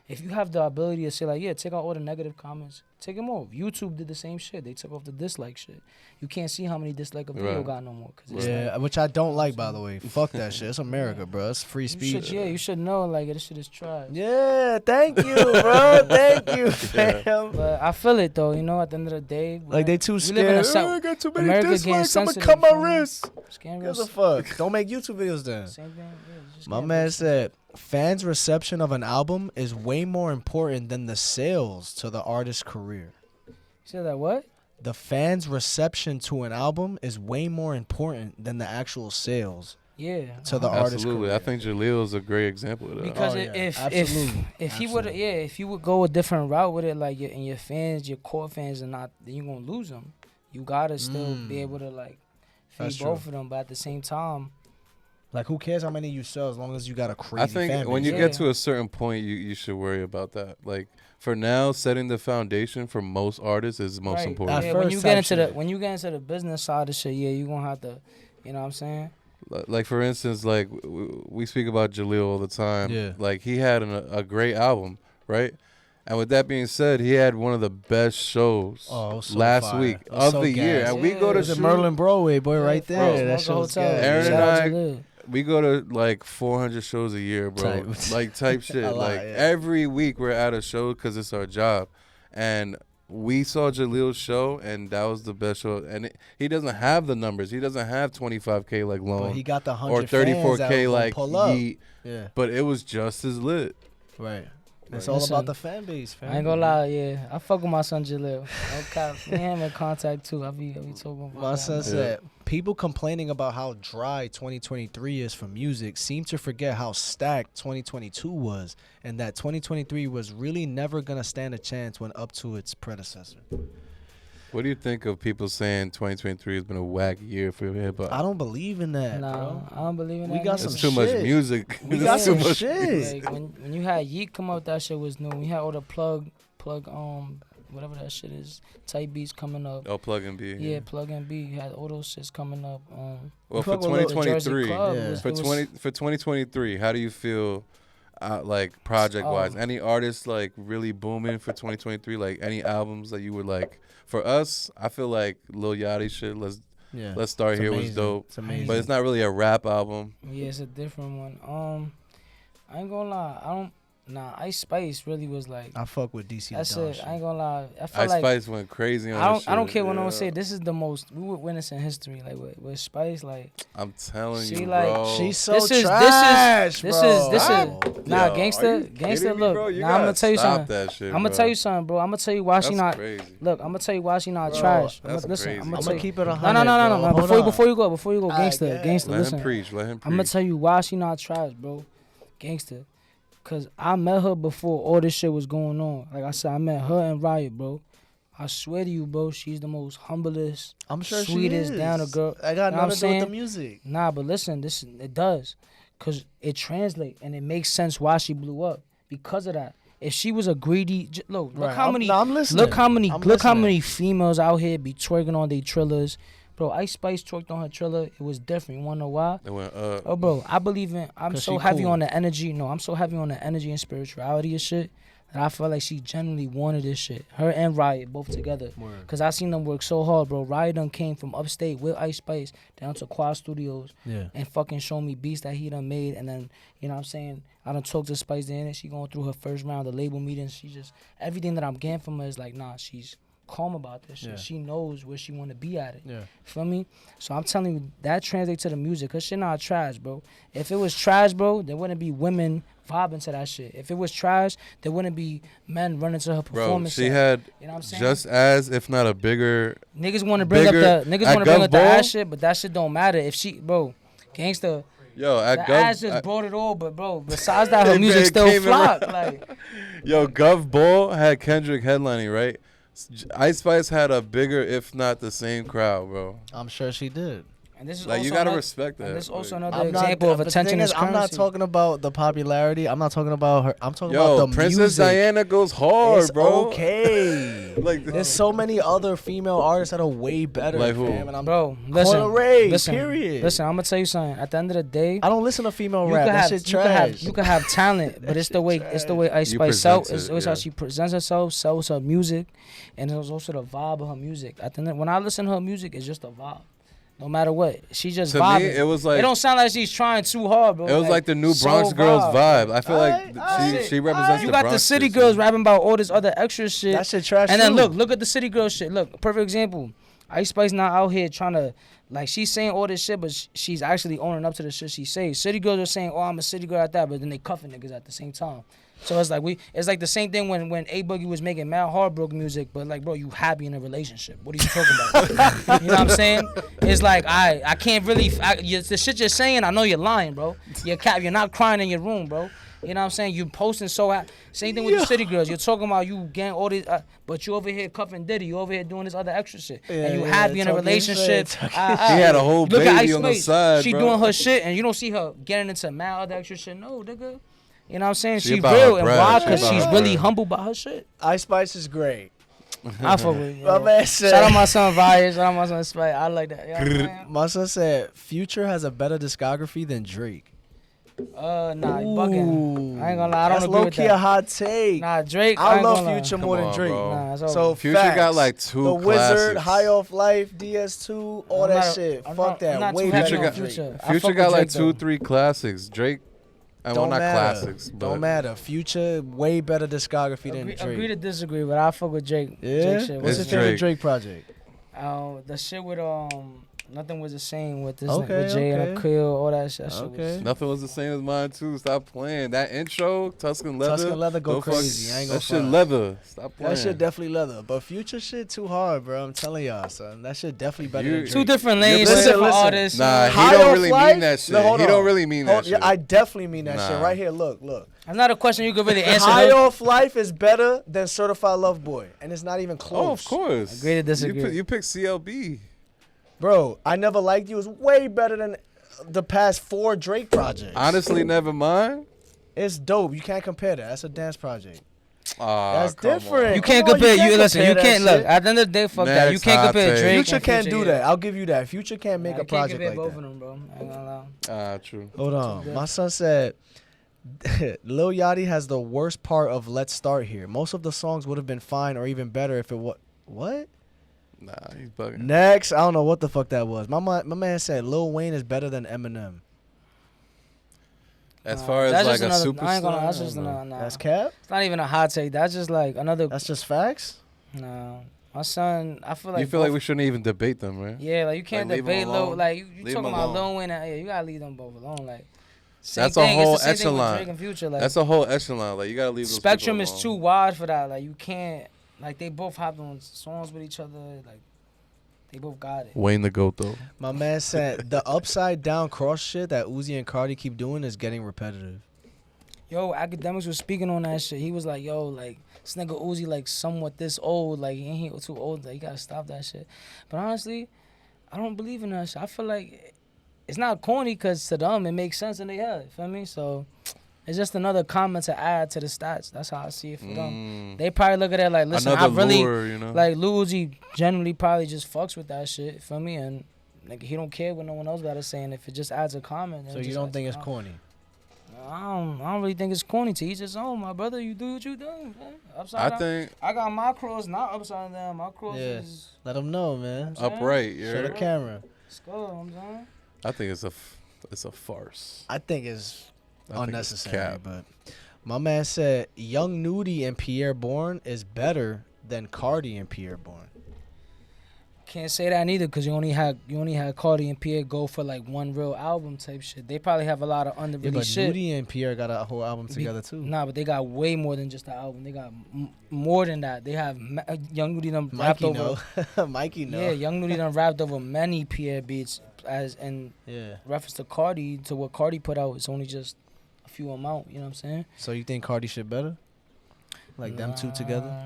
If you have the ability to say like, yeah, take out all the negative comments, take them off. YouTube did the same shit. They took off the dislike shit. You can't see how many dislike a video Right. got no more. Cause it's Yeah, like, which I don't like, by the way. Fuck that shit. It's America, bro. It's free you speech. you should know like this shit is trash. Yeah, thank you, bro. Thank you, fam. But I feel it though. You know, at the end of the day, Like they too we live in a scared. se- I got too many America getting dislikes. I'm gonna sensitive, cut my fam. wrist. Scam Gives a real- fuck. Don't make YouTube videos then. Same thing. Yeah, just My scam man real- said fans' reception of an album is way more important than the sales to the artist's career. You said that what? The fans' reception to an album is way more important than the actual sales Yeah. to the artist's Absolutely. career. I think Jalil's a great example of that. Because Oh, yeah. if Absolutely. he would Absolutely. if you would go a different route with it, like and your fans, your core fans are not, then you're gonna lose them. You gotta still be able to like That's feed both of them, but at the same time, Like, who cares how many you sell as long as you got a crazy I think fan when base. you get to a certain point, you should worry about that. Like for now, setting the foundation for most artists is most right, important. At yeah, when first you type get into shit. when you get into the business side of shit, yeah, you gonna have to, you know what I'm saying? Like for instance, like we speak about Jalil all the time. Yeah. Like he had a great album, right? And with that being said, he had one of the best shows Oh, it was so last fire. week It was of so the year. gas. And we go to Is it shoot- Merlin Broadway, boy, right Yeah, there? Smoker That show's Hotel. gas. Aaron Shout and out I- to Lil. We go to like 400 shows a year, bro. Type. Like type shit. A lot, Like yeah. every week we're at a show because it's our job. And we saw Jalil's show, and that was the best show. And he doesn't have the numbers. He doesn't have 25K like But Lone he got the 100 or fans that 34K will like pull up. Yeet. Yeah, But it was just as lit. right. It's Right. all Listen, about the fan base, fam. I ain't gonna lie, yeah. I fuck with my son Jalil. Okay, me and him in contact too. I be talking about My that. son said, people complaining about how dry 2023 is for music seem to forget how stacked 2022 was, and that 2023 was really never going to stand a chance when up to its predecessor. What do you think of people saying 2023 has been a whack year for hip hop? I don't believe in that, Nah, bro. I don't believe in We that. got neither. It's some too much shit. music. We It's got too some much shit. music. Like when you had Yeet come out, that shit was new. When you had all the plug whatever that shit is, type beats coming up. Oh, plug and B. Yeah, plug and B. You had all those shits coming up. Well, for fuck with Lil- the Jersey 2023, Club yeah. was- for it was- 2023, how do you feel, like project wise? Oh. Any artists like really booming for 2023? Like any albums that you would like? For us, I feel like Lil Yachty shit. Yeah. Let's Start It's Here was amazing. dope, It's amazing. but it's not really a rap album. Yeah, it's a different one. I ain't gonna lie. Ice Spice really was like. I fuck with DC. That's the Don it. shit. I ain't gonna lie. I feel Ice like Spice went crazy on this I don't shit. care what no one Yeah. say. This is the most we would witness in history. Like with Spice, like I'm telling She you, like- bro. She's so This is- trash, this bro. is- this Oh. is- nah, Yo, gangsta- are you gangsta, kidding me, look, bro? You nah, I'ma gotta tell you stop something. that shit, I'm gonna bro. tell you something, bro. I'm gonna tell you why she That's not. crazy. Look, I'm gonna tell you why she not Bro, trash. that's Listen, crazy. I'm I'm gonna gonna tell you. keep it 100. No, bro. Hold before on. you go, gangsta, Alright, gangsta. Let Listen, him preach. Let him I'm gonna preach. tell you why she not trash, bro. Gangsta. Cause I met her before all this shit was going on. Like I said, I met her and Riot, bro. I swear to you, bro, she's the most humblest. I'm sure Sweetest she is. down to girl. I got Know what nothing to do I'm with the saying? music. Nah, but listen, it does, cause it translates and it makes sense why she blew up because of that. If she was a greedy, look Right, how many, I'm listening. look how many, I'm look how listening. many females out here be twerking on their trillers, bro. Ice Spice twerked on her triller. It was different. You wanna know why? It went up. Oh, bro, I believe in. I'm 'Cause so she heavy cool. on the energy. No, I'm so heavy on the energy and spirituality and shit that I feel like she genuinely wanted this shit. Her and Riot both together. Word. Cause I seen them work so hard, bro. Riot done came from upstate with Ice Spice down to Quad Studios Yeah. and fucking show me beats that he done made. And then, you know what I'm saying? I done talked to Spice in it. She going through her first round of label meetings. She just, everything that I'm getting from her is like, nah, she's calm about this shit. Yeah. She knows where she want to be at it. Yeah. Feel me? So I'm telling you, that translates to the music. Cause shit not trash, bro. If it was trash, bro, there wouldn't be women vibing to that shit. If it was trash, there wouldn't be men running to her Bro, performance. she set. had You know what I'm saying? just as, if not a bigger. Niggas want to bring up bigger- the niggas at want to bring up the Gov Ball? ass shit, but that shit don't matter. If she, bro, gangsta, Yo, at the ass Gov, just brought it all. But bro, besides that, her It music still came flop. around. Like, yo, Gov Ball had Kendrick headlining, right? Ice Spice had a bigger, if not the same crowd, bro. I'm sure she did. And this is Like also you gotta another, respect that. and this is also Like, another example of but the attention thing is I'm not currency. talking about the popularity. I'm not talking about her. I'm talking yo, about the Princess music. Diana goes hard, It's bro. okay. Like There's so many other female artists that are way better. Like who? fam, and I'm Bro, Coil Ray, listen, period. listen. I'm gonna tell you something. At the end of the day, I don't listen to female you rap. could That have, shit you could have, trash. you could have talent, but it's the way, it's the way Ice You Spice sells. present It's it, how yeah. she presents herself, sells her music, and it's also the vibe of her music. At the end, when I listen to her music, it's just a vibe. No matter what, she just to vibing. me, it was like it don't sound like she's trying too hard, bro. it was like the new Bronx Girls vibe. I feel like she represents You the got Bronx the city shit, girls so- rapping about all this other extra shit. That shit trash. And then too. look at the city girl shit. Look, perfect example. Ice Spice not out here trying to, like, she's saying all this shit, but she's actually owning up to the shit she says. City girls are saying, oh, I'm a city girl at that, but then they cuffing niggas at the same time. So it's like the same thing when A Boogie was making mad heartbroken music, but like, bro, you happy in a relationship. What are you talking about? You know what I'm saying? It's like, I can't really, the shit you're saying, I know you're lying, bro. You're not crying in your room, bro. You know what I'm saying? You posting same thing with the city girls. You're talking about you getting all these, but you over here cuffing Diddy. You over here doing this other extra shit, and you happy in a talking relationship. shit, She had a whole Look at baby Ice on the Spice. side, She bro. doing her shit, and you don't see her getting into mad other extra shit. No, nigga. You know what I'm saying? She She about real her and bread. why? She Because about she's her really bread. humble by her shit. Ice Spice is great. I fuck with you. My man said. Shout out my son Vyas. Shout out my son Spice. I like that. You know what I'm saying? My son said Future has a better discography than Drake. Nah, you bugging. I ain't gonna lie. I don't That's agree with low-key that. a hot take. Nah, Drake. I ain't love gonna lie. Future Come more than on, Drake. bro. Nah, it's over. So Future facts. got like two The Wizard, classics. High Off Life, DS2, all I'm that not- shit. I'm Fuck not- that. I'm not Way too better heavy than on Drake. Future. I Future fuck got with like Drake, 2-3 classics. Drake, well, Don't not matter. classics, but Don't matter. Future, way better discography than Drake. Agree to disagree, but I fuck with Drake. Yeah? Drake shit. What's It's your favorite Drake. Drake project? The shit with Nothing Was the Same with this Okay, with Jay and okay. Akil, all that shit. That shit Okay. was, nothing was the same as mine too. Stop playing that intro. Tuscan leather. Tuscan leather go Don't fuck- crazy. I ain't gonna That shit front. leather. Stop playing. That shit definitely leather. But Future shit too hard, bro. I'm telling y'all, son. That shit definitely better than You- two Drake. different You're lanes, playing- two different Listen, artists. Nah, he High don't Off really Life? mean that shit. No, hold He on. don't really mean that Hold- shit. I definitely mean that Nah. shit. Right here, look. That's not a question you could really answer. High though. Off Life is better than Certified Love Boy. And it's not even close. Oh, of course. Agree to disagree. You pick CLB. Bro, I Never Liked You is way better than the past 4 Drake projects. Honestly, never mind. It's dope. You can't compare that. That's a dance project. That's different. You Come can't on, compare. you can't Listen, you compare that can't look. shit. At the end of the day, fuck that. You Next can't hot compare take. Drake. Future and can't do yeah. that. I'll give you that. Future can't make Nah, a you can't project compare like both that. of them, bro. I ain't gonna lie. True. Hold on. good. My son said Lil Yachty has the worst part of Let's Start Here. Most of the songs would have been fine or even better if it was. What? Nah, he's bugging. Next, I don't know what the fuck that was. My man said Lil Wayne is better than Eminem. As far as That's like just a another, superstar, I ain't gonna. That's I just don't know. nah. That's cap? It's not even a hot take. That's just like another. That's just facts? Nah, my son. I feel like You feel like both- we shouldn't even debate them, right? Yeah, like you can't Like, leave 'em debate Lil. alone. Like you Leave talking 'em about alone. Lil Wayne. Yeah, you gotta leave them both alone. Like same That's a thing. whole It's the same thing with echelon. Drake and Future. Like That's a whole echelon. Like you gotta leave those spectrum people is alone. too wide for that. Like you can't. Like they both have on songs with each other. Like they both got it. Wayne the GOAT though. My man said the upside down cross shit that Uzi and Cardi keep doing is getting repetitive. Yo, Academics was speaking on that shit. He was like, yo, like, this nigga Uzi, like, somewhat this old. Like, ain't he too old? Like, you gotta stop that shit. But honestly, I don't believe in that shit. I feel like it's not corny because to them, it makes sense in their head. You feel me? So, it's just another comment to add to the stats. That's how I see it for them. They probably look at it like, listen, Another I really, lure, you know? like, Lil Uzi generally probably just fucks with that shit. You feel me? And, like, he don't care what no one else got to say. And if it just adds a comment. then So it you just don't adds think a it's comment. corny? I don't really think it's corny to each his own, my brother. You do what you do. Man. Upside down. I think I got my cross not upside down. My cross Yeah. is Let them know, man. upright. Show the Yeah. camera. skull. I'm saying. I think it's a farce. I think it's I think it's unnecessary, cap. but my man said Young Nudie and Pierre Bourne is better than Cardi and Pierre Bourne. Can't say that neither because you only had Cardi and Pierre go for like one real album type shit. They probably have a lot of Yeah, unreleased but shit. Nudie and Pierre got a whole album together too. Nah, but they got way more than just the album. They got more than that. They have Young Nudie done rapped Mikey over. know. Mikey know. Yeah, Young Nudie done rapped over many Pierre beats as in Yeah. reference to Cardi to what Cardi put out. It's only just a few amount. You know what I'm saying? So you think Cardi shit better? Like them two together?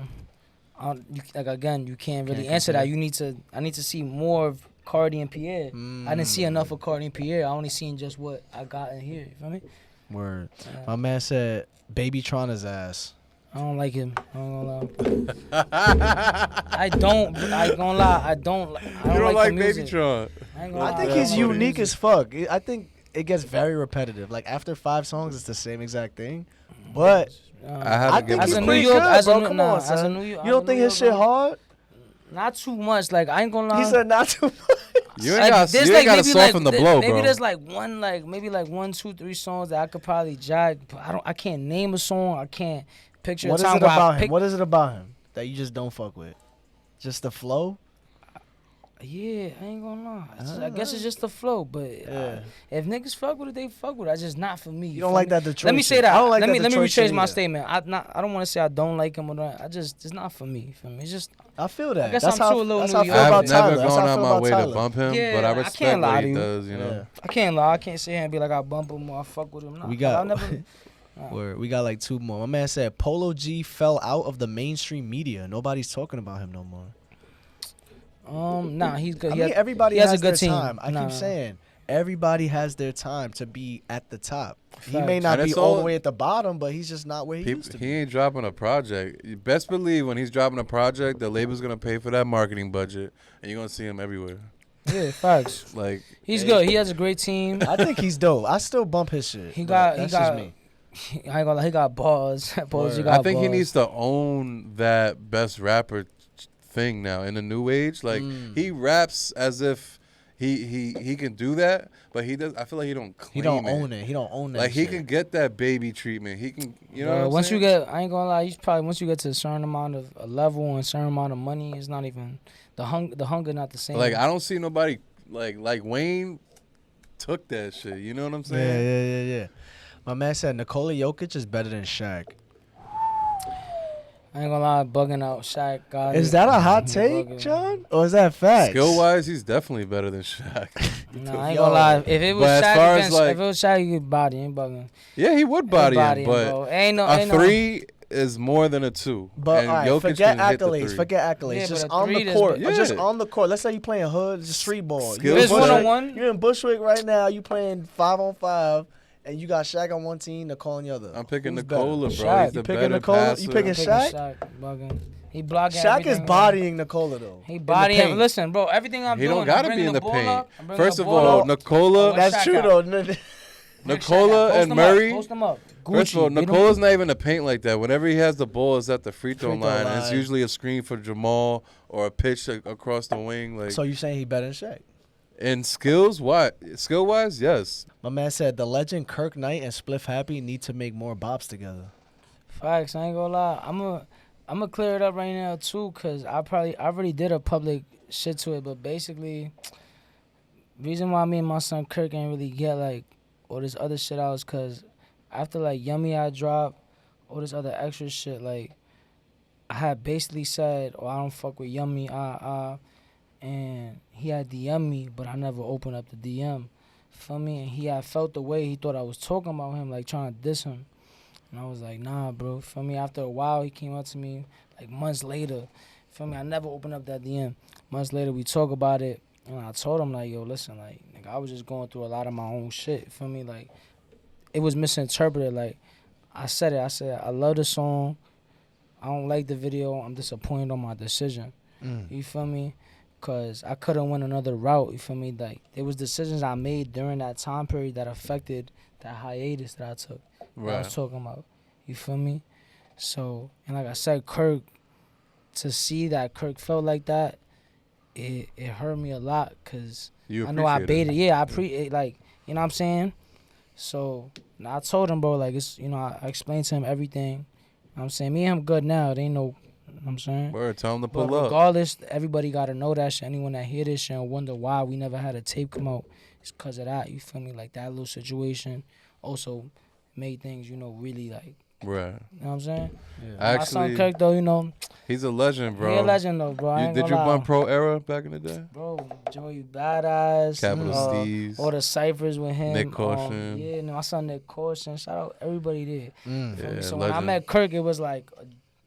Like again, you can't really Can't answer compare. that. I need to see more of Cardi and Pierre. I didn't see enough of Cardi and Pierre. I only seen just what I got in here. You feel me? Word. My man said Babytron his ass. I don't like him. I ain't gonna lie. I don't You don't like the music. Babytron. I ain't gonna I lie, think don't he's like the unique music. as fuck. I think it gets very repetitive. Like after 5 songs, it's the same exact thing. But I haven't I think given he's a fuck. pretty New York, good, as a bro. New- Come nah, on, as a son. New York- You don't as a think New his York shit guy. hard? Not too much. Like I ain't gonna lie. He said not too much. You ain't Like, got there's you ain't got to maybe soften the blow, maybe bro. there's like maybe 1, 2, 3 songs that I could probably jag. But I can't name a song. I can't picture What a is time it where I about him? pick- What is it about him that you just don't fuck with? Just the flow? Yeah, I ain't gonna lie. I guess it's just the flow. But Yeah. if niggas fuck with it, they fuck with it. It's just not for me. You don't feel like me? that Detroit Let me shit. say that. I don't like let that me Detroit rephrase shit my either. statement. I don't want to say I don't like him or not. It's not for me. For me, it's just I feel that. I guess that's I'm how, too a little that's New how I feel York. about I've never Tyler. That's gone how I out feel my about way Tyler. to bump him, Yeah, but I I respect can't lie what to he you. does. You know. Yeah. I can't lie. I can't sit here and be like I bump him or I fuck with him. Nah, We got- I'll never. We got like 2 more. My man said Polo G fell out of the mainstream media. Nobody's talking about him no more. Nah, he's good. I He mean, has- everybody he has has a good their team. time. I Nah. keep saying everybody has their time to be at the top. He may Facts. not And be it's all the all- way at the bottom, but he's just not where he used to He be. ain't dropping a project. You best believe when he's dropping a project, the label's gonna pay for that marketing budget, and you're gonna see him everywhere. Yeah, facts. Like He's good. He has a great team. I think he's dope. I still bump his shit. He but got- that's he got- just me. I ain't gonna lie. He got balls. Balls. He Word. got I think he balls. needs to own that best rapper thing now in the new age. Like he raps as if he can do that, but he does. I feel like he don't claim He don't own it. He don't own that. Like he shit. can get that baby treatment. He can, you know. Bro, What I'm once saying? you get, I ain't gonna lie. You probably once you get to a certain amount of a level and a certain amount of money, it's not even the hunger not the same. Like I don't see nobody like Wayne took that shit. You know what I'm Yeah, saying? yeah. My man said Nikola Jokic is better than Shaq. I ain't gonna lie, bugging out Shaq. Got Is it. that a hot He take, bugging. John? Or is that facts? Skill wise, he's definitely better than Shaq. Nah, I ain't Yo. gonna lie. If it was But as Shaq far as, against, like- if it was Shaq, you could body. Ain't bugging. Yeah, he would body him, but bro. Ain't no, a ain't no. 3 is more than a 2. But and all right, Jokic forget can hit the accolades. 3. Forget accolades. Yeah, just but a on three the is court. better. Just Yeah. on the court. Let's say you playing hood, just street ball. Skills You in It's Bushwick- one-on-one? You're in Bushwick right now. You playing 5-on-5, and you got Shaq on one team, Nicole on the other. I'm picking Who's Nikola, bro. Shaq. He's You the picking better Nikola? passer. You picking I'm picking Shaq? Shaq bugging. He blocking. Shaq is everything, bodying Nikola though. He in the bodying. paint. Listen, bro. Everything I'm He doing. don't gotta I'm be bringing in the ball paint. up, I'm bringing First the of ball all, up. Nikola. That's Shaq true out. though. Bring Shaq Nicola out. Post and him Murray. Up. Post him up. First of all, Gucci, beat him. Nicola's not even in the paint like that. Whenever he has the ball, it's at the free throw Free throw line. And it's line. usually a screen for Jamal or a pitch across the wing. Like So you saying he better than Shaq? and skills, what skill wise, yes. My man said the legend Kirk Knight and SpliffHappy need to make more bops together. Facts. I ain't gonna lie. I'm gonna clear it up right now too, cause I already did a public shit to it, but basically, reason why me and my son Kirk ain't really get like all this other shit out is cause after like Yummy I dropped all this other extra shit, like I had basically said, oh I don't fuck with Yummy, and he had DM me, but I never opened up the DM. Feel me? And he had felt the way he thought I was talking about him, like trying to diss him. And I was like, nah, bro. Feel me? After a while, he came up to me, like months later. Feel me? I never opened up that DM. Months later, we talk about it. And I told him, like, yo, listen, like, nigga, I was just going through a lot of my own shit. Feel me? Like, it was misinterpreted. Like, I said, I love the song. I don't like the video. I'm disappointed on my decision. You feel me? Because I could have went another route. You feel me? Like, there was decisions I made during that time period that affected that hiatus that I took. That I was talking about. You feel me? So, and like I said, Kirk, to see that Kirk felt like that, it hurt me a lot because I know I baited. Yeah, like, you know what I'm saying? So, I told him, bro, like, it's, you know, I explained to him everything. You know what I'm saying? Me and him good now. There ain't no, you know what I'm saying? Word, tell him to But pull up. regardless, everybody got to know that shit. Anyone that hear this shit and wonder why we never had a tape come out, it's because of that. You feel me? Like, that little situation also made things, you know, really, like, Right. you know what I'm saying? Yeah. My son Actually, Kirk, though, you know, he's a legend, bro. he a legend, though, bro. I ain't Did you gonna lie. bump Pro Era back in the day? Bro, Joey Badass. Capital Steez. All the ciphers with him. Nick Caution. Yeah, no, my son Nick Caution. Shout out everybody there. Mm. Feel me? Yeah, So when I legend. met Kirk, it was like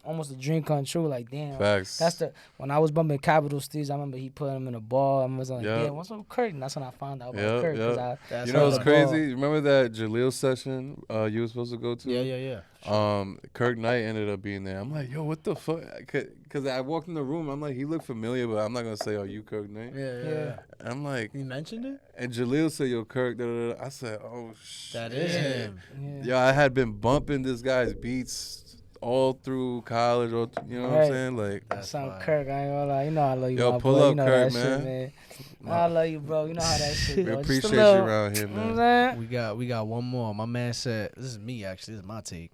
almost a dream come true. Like, damn. Facts. That's when I was bumping Capital Steez, I remember he put him in a ball. I was like, Yep. damn, what's up with Kirk? And that's when I found out about Yep, Kirk. yep. That's You know what's the crazy? ball. Remember that Jaleel session you were supposed to go to? Yeah. Kirk Knight ended up being there. I'm like, yo, what the fuck? Because I walked in the room. I'm like, he looked familiar, but I'm not going to say, are you Kirk Knight? Yeah. And I'm like, You mentioned it? and Jaleel said, yo, Kirk, da, da, da. I said, oh, shit. That is him. Yeah. Yo, I had been bumping this guy's beats all through college, or you know what I'm saying? Like, That's Some fire. Kirk, I ain't gonna lie. You know I love you, Yo, my pull boy. up, You know Kirk, that man. shit, man. I love you, bro. You know how that shit we go. Just a appreciate little- you around here, You know what I'm man. saying? We got one more. My man said, this is me actually, this is my take.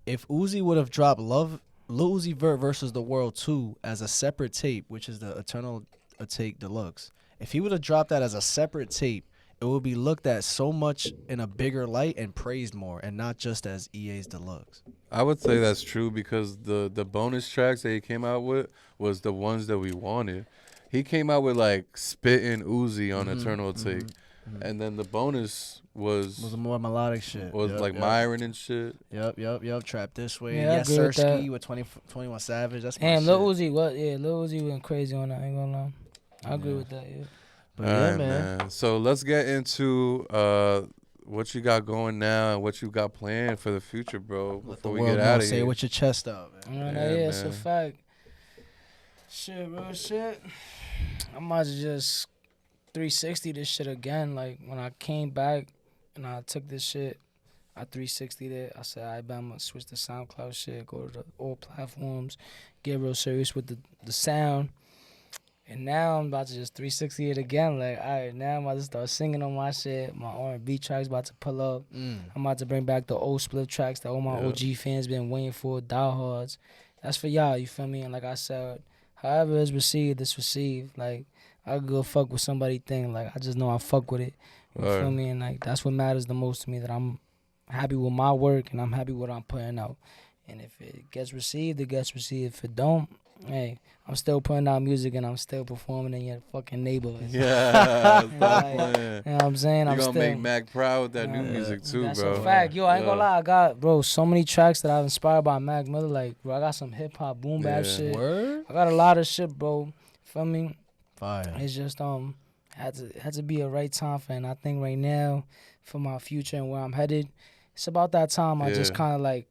If Uzi would have dropped Lil Uzi Vert versus the World 2 as a separate tape, which is the Eternal Take Deluxe, if he would have dropped that as a separate tape, it would be looked at so much in a bigger light and praised more, and not just as EA's Deluxe. I would say that's true because the bonus tracks that he came out with was the ones that we wanted. He came out with like Spittin' Uzi on Eternal Take, and then the bonus was Was more melodic shit. was Yep, like yep. Myron and shit. Yep. Trap This Way. Yeah, I Yes, agree with Sirski that. with 21 Savage. That's my And shit. Lil Uzi, Lil Uzi went crazy on that. I ain't gonna lie. I agree with that. Yeah. But All yeah, right, man. So let's get into what you got going now and what you got planned for the future, bro. Let the Before we world get know. out of Say here. it with your chest out, man. Yeah, Yeah, it's a man. fact. Shit, real shit. I might just 360 this shit again. Like when I came back and I took this shit, I 360'd it. I said, I'm gonna switch to SoundCloud shit, go to all platforms, get real serious with the sound. And now I'm about to just 360 it again. Like, all right, now I'm about to start singing on my shit. My R&B tracks about to pull up. I'm about to bring back the old split tracks that all my OG fans been waiting for, diehards. That's for y'all, you feel me? And like I said, however it's received, it's received. Like, I could go fuck with somebody thing. Like, I just know I fuck with it. You feel me? And like, that's what matters the most to me, that I'm happy with my work and I'm happy with what I'm putting out. And if it gets received, it gets received. If it don't, hey, I'm still putting out music and I'm still performing in your fucking neighborhood. Yeah, stop Like, playing. You know what I'm saying? You I'm gonna still, make Mac proud with that new music too, that's bro. a fact. Yo, I ain't gonna lie. I got, bro, so many tracks that I've inspired by Mac Miller. Like, bro, I got some hip hop, boom bap Yeah. shit. Word? I got a lot of shit, bro. Feel me? Fire. It's just had to be a right time for it. And I think right now, for my future and where I'm headed, it's about that time. I just Yeah. kind of like,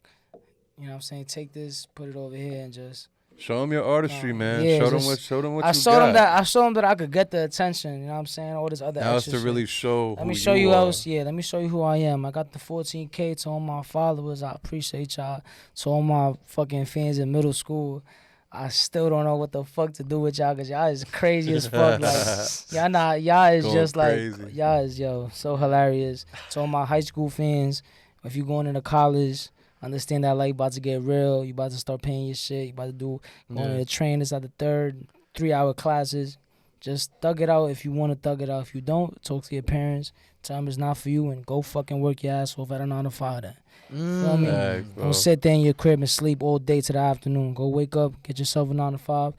you know what I'm saying, take this, put it over here, and just. Show them your artistry, man. Yeah, show them just- what I you showed got. him that. I showed him that I could get the attention. You know what I'm saying? All this other Now it's extra to really shit. show Let who me show you are. else. Yeah, let me show you who I am. I got the 14K to all my followers. I appreciate y'all. To all my fucking fans in middle school, I still don't know what the fuck to do with y'all, because y'all is crazy as fuck. Like, y'all is Going just crazy. like, y'all is, so hilarious. To all my high school fans, if you going into college, understand that life about to get real. You about to start paying your shit. You about to going to the trainers at the 3-hour classes. Just thug it out if you want to thug it out. If you don't, talk to your parents. Tell them it's not for you and go fucking work your ass off at a 9 to 5 then. Feel me? Facts, bro. Don't sit there in your crib and sleep all day to the afternoon. Go wake up, get yourself a 9 to 5,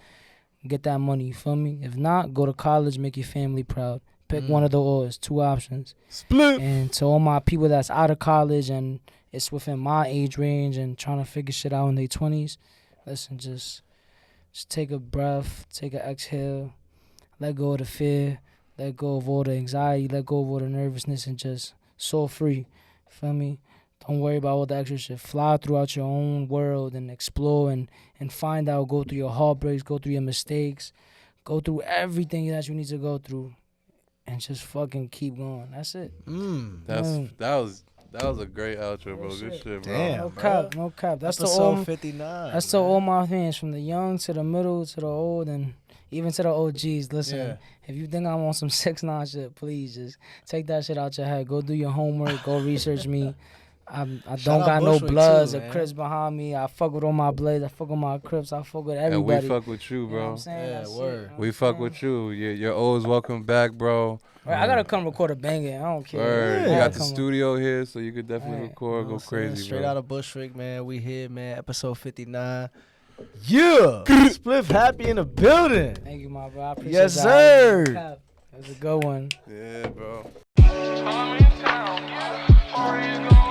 get that money. You feel me? If not, go to college, make your family proud. Pick one of the oars, 2 options. Split. And to all my people that's out of college and it's within my age range and trying to figure shit out in their 20s, listen, just take a breath, take an exhale, let go of the fear, let go of all the anxiety, let go of all the nervousness, and just soar free. Feel me? Don't worry about all the extra shit. Fly throughout your own world and explore and find out. Go through your heartbreaks, go through your mistakes, go through everything that you need to go through, and just fucking keep going. That's it. That was a great outro, bro. Good shit, bro. Damn. No bro. cap, no cap. That's to Episode all. 59. That's to all my fans, from the young to the middle to the old, and even to the OGs. Listen, Yeah. if you think I'm on some 6ix9ine shit, please just take that shit out your head. Go do your homework. Go research me. I Shout don't out got no Bushwick Bloods too, or man. Crips behind me. I fuck with all my Blades. I fuck with my Crips. I fuck with And we everybody. fuck with you, You know what bro. I'm saying? Yeah, That's it, word. you know what We I'm fuck saying? with you. You're always welcome back, bro. Right, I gotta come record a banger. I don't care. Word. I You gotta got the come studio here, so you could definitely Right. record, go crazy, Straight bro. out of Bushwick, man. We here, man. Episode 59. Yeah. SpliffHappy in the building. Thank you, my bro. I appreciate Yes, y'all. sir. Cap. It was a good one. Yeah, bro. I'm in town, yeah. Party is going